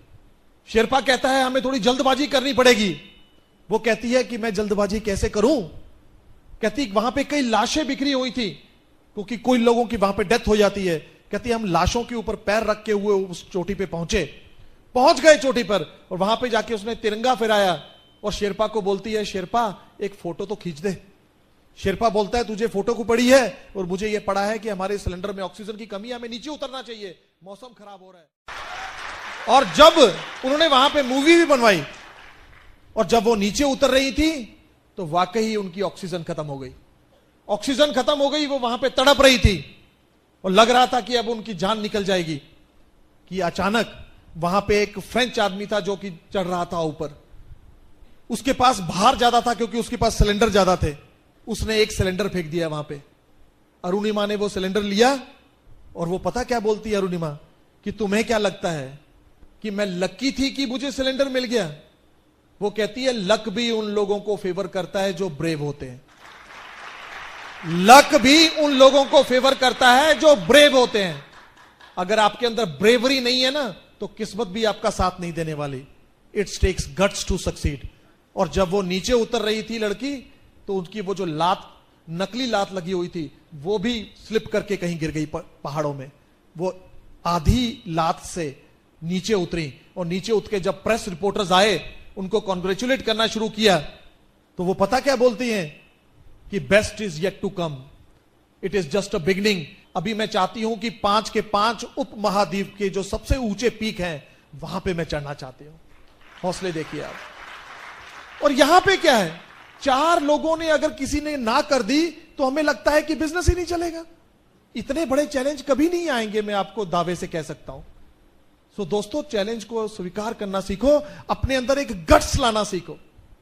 शेरपा कहता है, हमें थोड़ी जल्दबाजी करनी पड़ेगी। वो कहती है कि मैं जल्दबाजी कैसे करूं, कहती वहां पे कई लाशें बिखरी हुई थी, क्योंकि कोई लोगों की वहां पे डेथ हो जाती है। कहती हम लाशों के ऊपर पैर रख के हुए उस चोटी पे पहुंच गए चोटी पर, और वहां पे जाके उसने तिरंगा फहराया और शेरपा को बोलती है, शेरपा एक फोटो तो खींच दे। शेरपा बोलता है तुझे फोटो को पड़ी है और मुझे यह पड़ा है कि हमारे सिलेंडर में ऑक्सीजन की कमी है, हमें नीचे उतरना चाहिए, मौसम खराब हो रहा है। और जब उन्होंने वहां पे मूवी भी बनवाई और जब वो नीचे उतर रही थी तो वाकई उनकी ऑक्सीजन खत्म हो गई। ऑक्सीजन खत्म हो गई, वो वहां पे तड़प रही थी और लग रहा था कि अब उनकी जान निकल जाएगी, कि अचानक वहां पे एक फ्रेंच आदमी था जो कि चढ़ रहा था ऊपर। उसके पास भार ज्यादा था क्योंकि उसके पास सिलेंडर ज्यादा थे। उसने एक सिलेंडर फेंक दिया वहां पे। अरुणिमा ने वो सिलेंडर लिया और वो पता क्या बोलती है अरुणिमा, कि तुम्हें क्या लगता है कि मैं लकी थी कि मुझे सिलेंडर मिल गया? वो कहती है लक भी उन लोगों को फेवर करता है जो ब्रेव होते हैं। लक भी उन लोगों को फेवर करता है जो ब्रेव होते हैं। अगर आपके अंदर ब्रेवरी नहीं है ना तो किस्मत भी आपका साथ नहीं देने वाली। It's takes guts to succeed. और जब वो नीचे उतर रही थी लड़की, तो उनकी वो जो लात, नकली लात लगी हुई थी, वो भी स्लिप करके कहीं गिर गई पहाड़ों में। वो आधी लात से नीचे उतरी और नीचे उतर के जब प्रेस रिपोर्टर्स आए उनको कॉन्ग्रेचुलेट करना शुरू किया, तो वो पता क्या बोलती हैं कि best is yet to come, it is just a beginning. अभी मैं चाहती हूं कि 5 के 5 उप महाद्वीप के जो सबसे ऊंचे पीक हैं वहां पे मैं चढ़ना चाहती हूं। हौसले देखिए आप। और यहां पे क्या है, 4 लोगों ने अगर किसी ने ना कर दी तो हमें लगता है कि बिजनेस ही नहीं चलेगा। इतने बड़े चैलेंज कभी नहीं आएंगे, मैं आपको दावे से कह सकता हूं। सो दोस्तों, चैलेंज को स्वीकार करना सीखो, अपने अंदर एक गट्स लाना सीखो।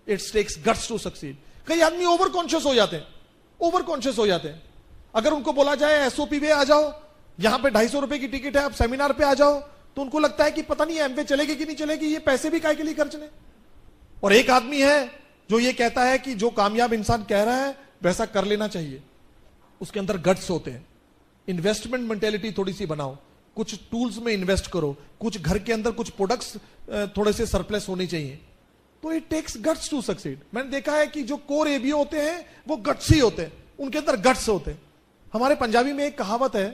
It's takes guts to succeed. कई आदमी ओवर कॉन्शियस हो जाते हैं, ओवर कॉन्शियस हो जाते हैं। अगर उनको बोला जाए एसओपी पे आ जाओ, यहां पे 250 रुपए की टिकट है, आप सेमिनार पे आ जाओ, तो उनको लगता है कि पता नहीं एमवे चलेगी कि नहीं चलेगी, ये पैसे भी काय के लिए खर्चने। और एक आदमी है जो ये कहता है कि जो कामयाब इंसान कह रहा है वैसा कर लेना चाहिए। उसके अंदर गट्स होते हैं। इन्वेस्टमेंट मेंटेलिटी थोड़ी सी बनाओ, कुछ टूल्स में इन्वेस्ट करो, कुछ घर के अंदर कुछ प्रोडक्ट्स थोड़े से सरप्लस होने चाहिए। तो it takes guts to succeed. मैंने देखा है कि जो कोर एबीओ होते हैं वो गट्स ही होते हैं, उनके अंदर गट्स होते हैं। हमारे पंजाबी में एक कहावत है,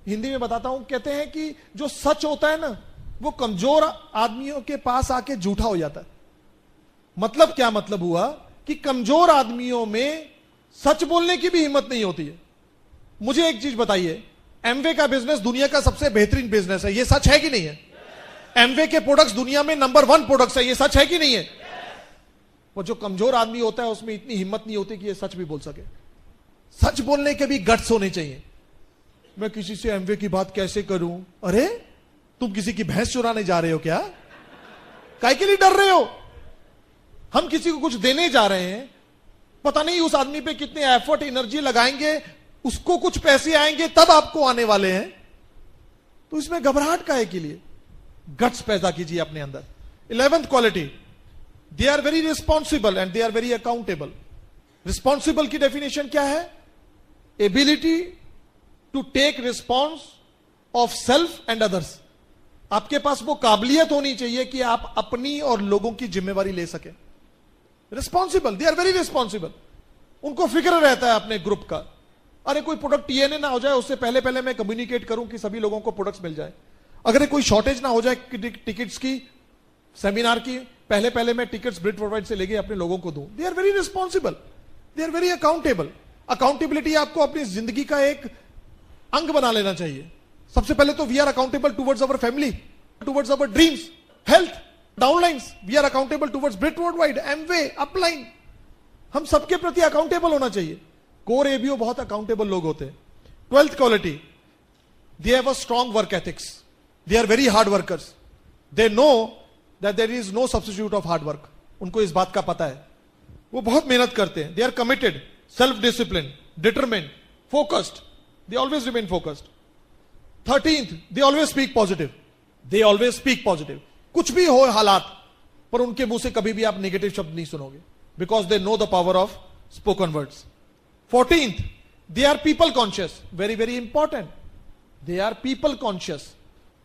हिंदी में बताता हूं, कहते हैं कि जो सच होता है ना वो कमजोर आदमियों के पास आके झूठा हो जाता है। मतलब क्या मतलब हुआ कि कमजोर आदमियों में सच बोलने की भी हिम्मत नहीं होती है। मुझे एक चीज बताइए, एमवे का बिजनेस दुनिया का सबसे बेहतरीन बिजनेस है, यह सच है कि नहीं है? एमवे के प्रोडक्ट्स दुनिया में नंबर 1 प्रोडक्ट्स है, यह सच है कि नहीं है? वो जो कमजोर आदमी होता है उसमें इतनी हिम्मत नहीं होती कि यह सच भी बोल सके। सच बोलने के भी गट्स होने चाहिए। मैं किसी से एमवे की बात कैसे करूं? अरे तुम किसी की भैंस चुराने जा रहे हो क्या? काहे के लिए डर रहे हो? हम किसी को कुछ देने जा रहे हैं, पता नहीं उस आदमी पे कितने एफर्ट एनर्जी लगाएंगे, उसको कुछ पैसे आएंगे तब आपको आने वाले हैं, तो इसमें घबराहट काहे के लिए? गट्स पैदा कीजिए अपने अंदर। 11th quality, they are very responsible and they are very accountable. Responsible की डेफिनेशन क्या है? Ability to take response of self and others. आपके पास वो काबिलियत होनी चाहिए कि आप अपनी और लोगों की जिम्मेवारी ले सके। Responsible, they are very responsible. उनको फिक्र रहता है अपने ग्रुप का। अरे कोई प्रोडक्ट टीएनए ना हो जाए उससे पहले पहले मैं कम्युनिकेट करूं कि सभी लोगों को प्रोडक्ट्स मिल जाए। अगर कोई शॉर्टेज ना हो जाए टिकट्स की, सेमिनार की, पहले पहले मैं टिकट्स ब्रिड प्रोवाइड से लेके अपने लोगों को दूं। They are very responsible, they are very accountable. Accountability आपको अपनी जिंदगी का एक अंग बना लेना चाहिए। सबसे पहले तो we are accountable towards our family, towards our dreams, health, downlines. We are accountable towards Britt Worldwide, Amway, upline. हम सबके प्रति अकाउंटेबल होना चाहिए। कोर एबीओ बहुत अकाउंटेबल लोग होते हैं। 12th quality, they have a strong work ethics. They are very hard workers. They know that there is no substitute of hard work. उनको इस बात का पता है, वो बहुत मेहनत करते हैं। They are committed, self discipline, determined, focused. They always remain focused. 13th, they always speak positive. They always speak positive. कुछ भी हो हालात, पर उनके मुंह से कभी भी आप नेगेटिव शब्द नहीं सुनोगे, because they know the power of spoken words. 14th, they are people conscious. Very very important, they are people conscious.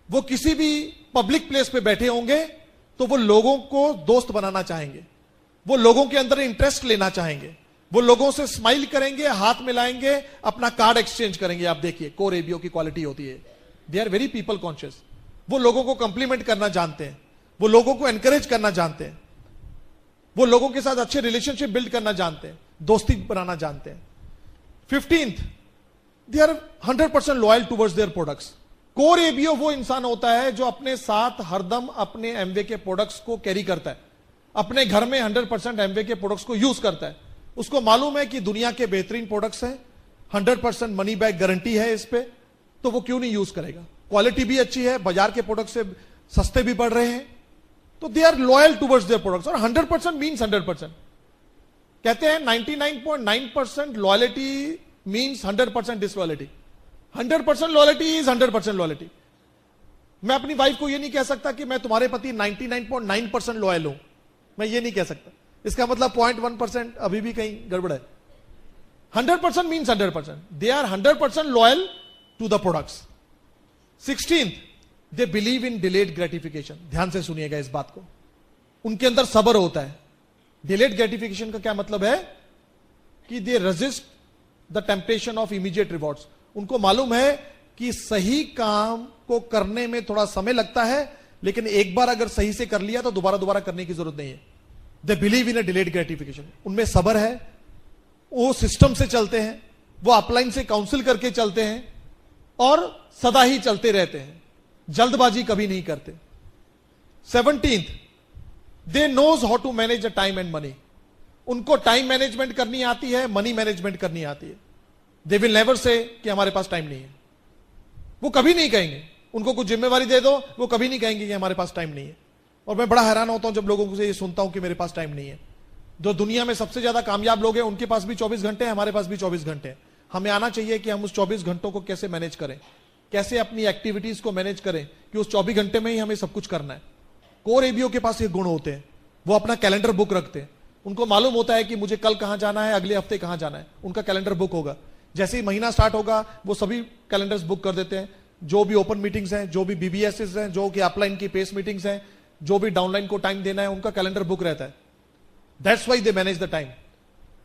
वो किसी भी पब्लिक प्लेस पे बैठे होंगे तो वो लोगों को दोस्त बनाना चाहेंगे, वो लोगों के अंदर इंटरेस्ट लेना चाहेंगे, वो लोगों से स्माइल करेंगे, हाथ मिलाएंगे, अपना कार्ड एक्सचेंज करेंगे। आप देखिए कोर एबीओ की क्वालिटी होती है, they are very people conscious. वो लोगों को कंप्लीमेंट करना जानते हैं, वो लोगों को एनकरेज करना जानते हैं, वो लोगों के साथ अच्छे रिलेशनशिप बिल्ड करना जानते हैं, दोस्ती बनाना जानते हैं। 15th, they are 100% loyal towards their products. Core ABO वो इंसान होता है जो अपने साथ हरदम अपने एमवे के प्रोडक्ट्स को कैरी करता है, अपने घर में 100% एमवे के प्रोडक्ट्स को यूज करता है। उसको मालूम है कि दुनिया के बेहतरीन प्रोडक्ट्स हैं, 100% मनी बैक गारंटी है इस पे, तो वो क्यों नहीं यूज करेगा। क्वालिटी भी अच्छी है, बाजार के प्रोडक्ट से सस्ते भी पड़ रहे हैं, तो they are loyal towards their products. और 100% मीन्स 100%। कहते हैं 99.9% loyalty means 100% disloyalty. 100% loyalty is 100% loyalty. मैं अपनी वाइफ को यह नहीं कह सकता कि मैं तुम्हारे प्रति 99.9% लॉयल हूं, मैं ये नहीं कह सकता। इसका मतलब 0.1% अभी भी कहीं गड़बड़ है। 100% means 100%। They are 100% loyal to the products. 16th, they believe in delayed gratification. ध्यान से सुनिएगा इस बात को, उनके अंदर सब्र होता है। डिलेड ग्रेटिफिकेशन का क्या मतलब है कि दे resist the temptation of immediate rewards. उनको मालूम है कि सही काम को करने में थोड़ा समय लगता है, लेकिन एक बार अगर सही से कर लिया तो दोबारा करने की जरूरत नहीं है। दे बिलीव इन अ डिलेड ग्रेटिफिकेशन। उनमें सब्र है, वो सिस्टम से चलते हैं, वो अपलाइन से काउंसिल करके चलते हैं और सदा ही चलते रहते हैं, जल्दबाजी कभी नहीं करते। 17th, they knows how to manage the time and money. उनको टाइम मैनेजमेंट करनी आती है, मनी मैनेजमेंट करनी आती है। दे विल नेवर से कि हमारे पास टाइम नहीं है। वो कभी नहीं कहेंगे, उनको कुछ जिम्मेवारी दे दो, वो कभी नहीं कहेंगे कि हमारे पास टाइम नहीं है। और मैं बड़ा हैरान होता हूं जब लोगों से ये सुनता हूं कि मेरे पास टाइम नहीं है। जो दुनिया में सबसे ज्यादा कामयाब लोग हैं उनके पास भी 24 घंटे हैं, हमारे पास भी 24 घंटे हैं। हमें आना चाहिए कि हम उस 24 घंटों को कैसे मैनेज करें, कैसे अपनी एक्टिविटीज को मैनेज करें कि उस 24 घंटे में ही हमें सब कुछ करना है। कोर एबीओ के पास ये गुण होते हैं, वो अपना कैलेंडर बुक रखते हैं। उनको मालूम होता है कि मुझे कल कहां जाना है, अगले हफ्ते कहां जाना है, उनका कैलेंडर बुक होगा। जैसे ही महीना स्टार्ट होगा वो सभी कैलेंडर्स बुक कर देते हैं। जो भी ओपन मीटिंग्स हैं, जो भी बीबीएसएस हैं, जो कि अपलाइन की पेस मीटिंग्स हैं, जो भी डाउनलाइन को टाइम देना है, उनका कैलेंडर बुक रहता है। That's why they manage the time.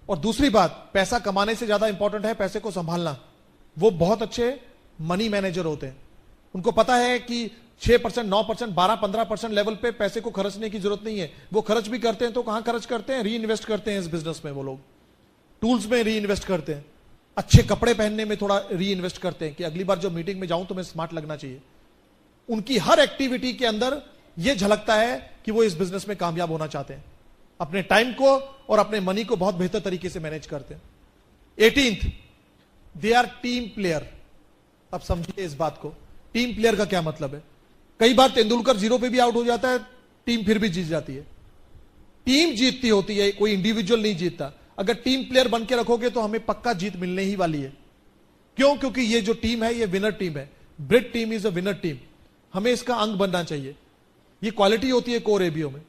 और दूसरी बात, पैसा कमाने से ज्यादा इंपॉर्टेंट है पैसे को संभालना। वो बहुत अच्छे मनी मैनेजर होते हैं। उनको पता है कि 6%, 9%, 12, 15% लेवल पे पैसे को खर्चने की जरूरत नहीं है। वो खर्च भी करते हैं तो कहां खर्च करते हैं, री इन्वेस्ट करते हैं इस बिजनेस में। वो लोग टूल्स में री इन्वेस्ट करते हैं, अच्छे कपड़े पहनने में थोड़ा री इन्वेस्ट करते हैं कि अगली बार जब मीटिंग में जाऊं तो मैं स्मार्ट लगना चाहिए। उनकी हर एक्टिविटी के अंदर यह झलकता है कि वो इस बिजनेस में कामयाब होना चाहते हैं। अपने टाइम को और अपने मनी को बहुत बेहतर तरीके से मैनेज करते हैं। 18th, they are team player. अब समझिए इस बात को, टीम प्लेयर का क्या मतलब है। कई बार तेंदुलकर 0 पे भी आउट हो जाता है, टीम फिर भी जीत जाती है। टीम जीतती होती है, कोई इंडिविजुअल नहीं जीतता। अगर टीम प्लेयर बन के रखोगे तो हमें पक्का जीत मिलने ही वाली है। क्यों? क्योंकि ये जो टीम है ये विनर टीम है। Brit team is a winner team. हमें इसका अंग बनना चाहिए। ये क्वालिटी होती है कोर एबीओ में।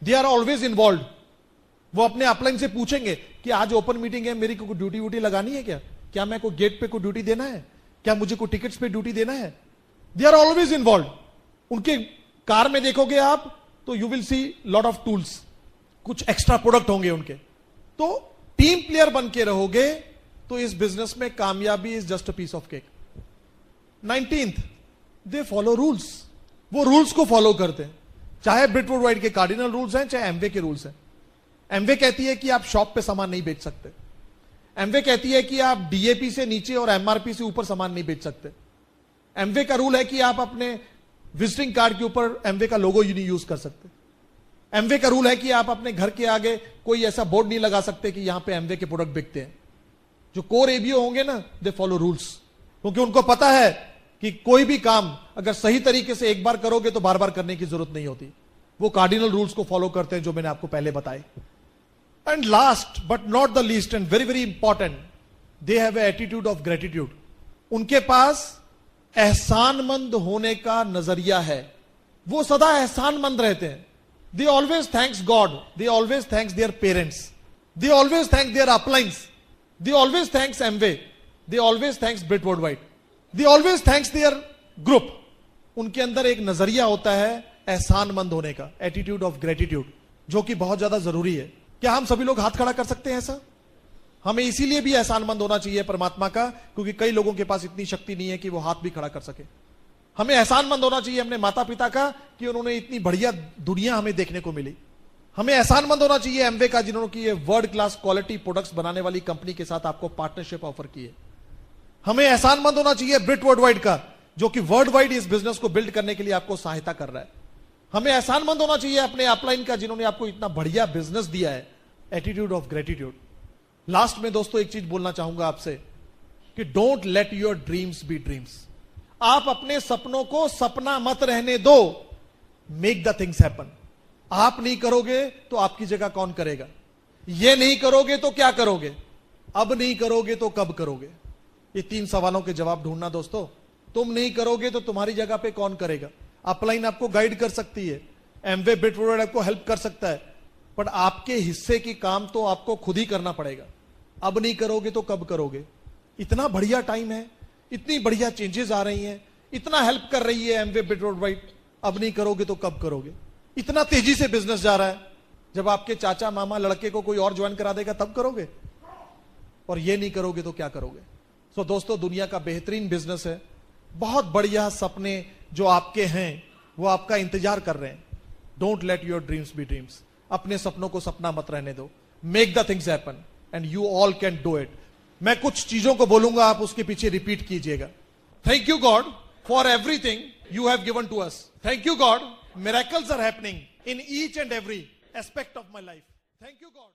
They are always involve. वो अपने अपलाइन से पूछेंगे कि आज ओपन मीटिंग है, मेरी कोई ड्यूटी व्यूटी लगानी है क्या मैं कोई गेट पे कोई ड्यूटी देना है, क्या मुझे कोई टिकट्स पे ड्यूटी देना है। They are always involve. उनके कार में देखोगे आप तो you will see lot of tools, कुछ एक्स्ट्रा प्रोडक्ट होंगे उनके। तो टीम प्लेयर बन के रहोगे तो इस बिजनेस में कामयाबी is just a piece of cake. 19th, they follow rules. वो रूल्स को फॉलो करते हैं, चाहे ब्रिटवुड वाइट के कार्डिनल रूल्स हैं, चाहे एमवे के रूल्स हैं। एमवे कहती है कि आप शॉप पे सामान नहीं बेच सकते। एमवे कहती है कि आप डीएपी से नीचे और एमआरपी से ऊपर सामान नहीं बेच सकते। एमवे का रूल है कि आप अपने विजिटिंग कार्ड के ऊपर एमवे का लोगो नहीं यूज कर सकते। एमवे का रूल है कि आप अपने घर के आगे कोई ऐसा बोर्ड नहीं लगा सकते कि यहां पे एमवे के प्रोडक्ट बिकते हैं। जो कोर एबीओ होंगे ना, दे फॉलो रूल्स, क्योंकि उनको पता है कि कोई भी काम अगर सही तरीके से एक बार करोगे तो बार बार करने की जरूरत नहीं होती। वो कार्डिनल रूल्स को फॉलो करते हैं जो मैंने आपको पहले बताए। And last but not the least and very very important, they have attitude of gratitude. उनके पास एहसानमंद होने का नजरिया है। वो सदा एहसानमंद रहते हैं। They always thanks God, they always thanks their parents, they always thanks their uplines, they always thanks Amway, they always thanks Britt worldwide, they always thanks their group. उनके अंदर एक नजरिया होता है एहसानमंद होने का, एटीट्यूड ऑफ ग्रेटिट्यूड, जो कि बहुत ज्यादा जरूरी है। क्या हम सभी लोग हाथ खड़ा कर सकते हैं ऐसा? हमें इसीलिए भी एहसानमंद होना चाहिए परमात्मा का, क्योंकि कई लोगों के पास इतनी शक्ति नहीं है कि वो हाथ भी खड़ा कर सके। हमें एहसानमंद होना चाहिए अपने माता पिता का कि उन्होंने इतनी बढ़िया दुनिया हमें देखने को मिली। हमें एहसानमंद होना चाहिए एमवे का, जिन्होंने की ये वर्ल्ड क्लास क्वालिटी प्रोडक्ट्स बनाने वाली कंपनी के साथ आपको पार्टनरशिप ऑफर की है। हमें एहसानमंद होना चाहिए ब्रिट वर्ल्ड वाइड का, जो कि वर्ल्ड वाइड इस बिजनेस को बिल्ड करने के लिए आपको सहायता कर रहा है। हमें एहसानमंद होना चाहिए अपने अपलाइन का, जिन्होंने आपको इतना बढ़िया बिजनेस दिया है। Attitude of gratitude. लास्ट में दोस्तों एक चीज बोलना चाहूंगा आपसे कि don't let your dreams be dreams. आप अपने सपनों को सपना मत रहने दो, मेक द थिंग्स हैपन। आप नहीं करोगे तो आपकी जगह कौन करेगा? ये नहीं करोगे तो क्या करोगे? अब नहीं करोगे तो कब करोगे? ये 3 सवालों के जवाब ढूंढना दोस्तों। तुम नहीं करोगे तो तुम्हारी जगह पे कौन करेगा? अपलाइन आपको गाइड कर सकती है, एमवे ब्रिट वर्ल्ड आपको हेल्प कर सकता है, पर आपके हिस्से की काम तो आपको खुद ही करना पड़ेगा। अब नहीं करोगे तो कब करोगे? इतना बढ़िया टाइम है, इतनी बढ़िया चेंजेस आ रही हैं, इतना हेल्प कर रही है एमवे ब्रिट वर्ल्ड वाइड। अब नहीं करोगे तो कब करोगे? इतना तेजी से बिजनेस जा रहा है, जब आपके चाचा मामा लड़के को कोई और ज्वाइन करा देगा तब करोगे? और ये नहीं करोगे तो क्या करोगे? सो दोस्तों, दुनिया का बेहतरीन बिजनेस है, बहुत बढ़िया सपने जो आपके हैं वो आपका इंतजार कर रहे हैं। Don't let your dreams be dreams. अपने सपनों को सपना मत रहने दो, make the things happen and you all can do it. मैं कुछ चीजों को बोलूंगा, आप उसके पीछे रिपीट कीजिएगा। Thank you God for everything you have given to us. Thank you God, miracles are happening in each and every aspect of my life. Thank you God.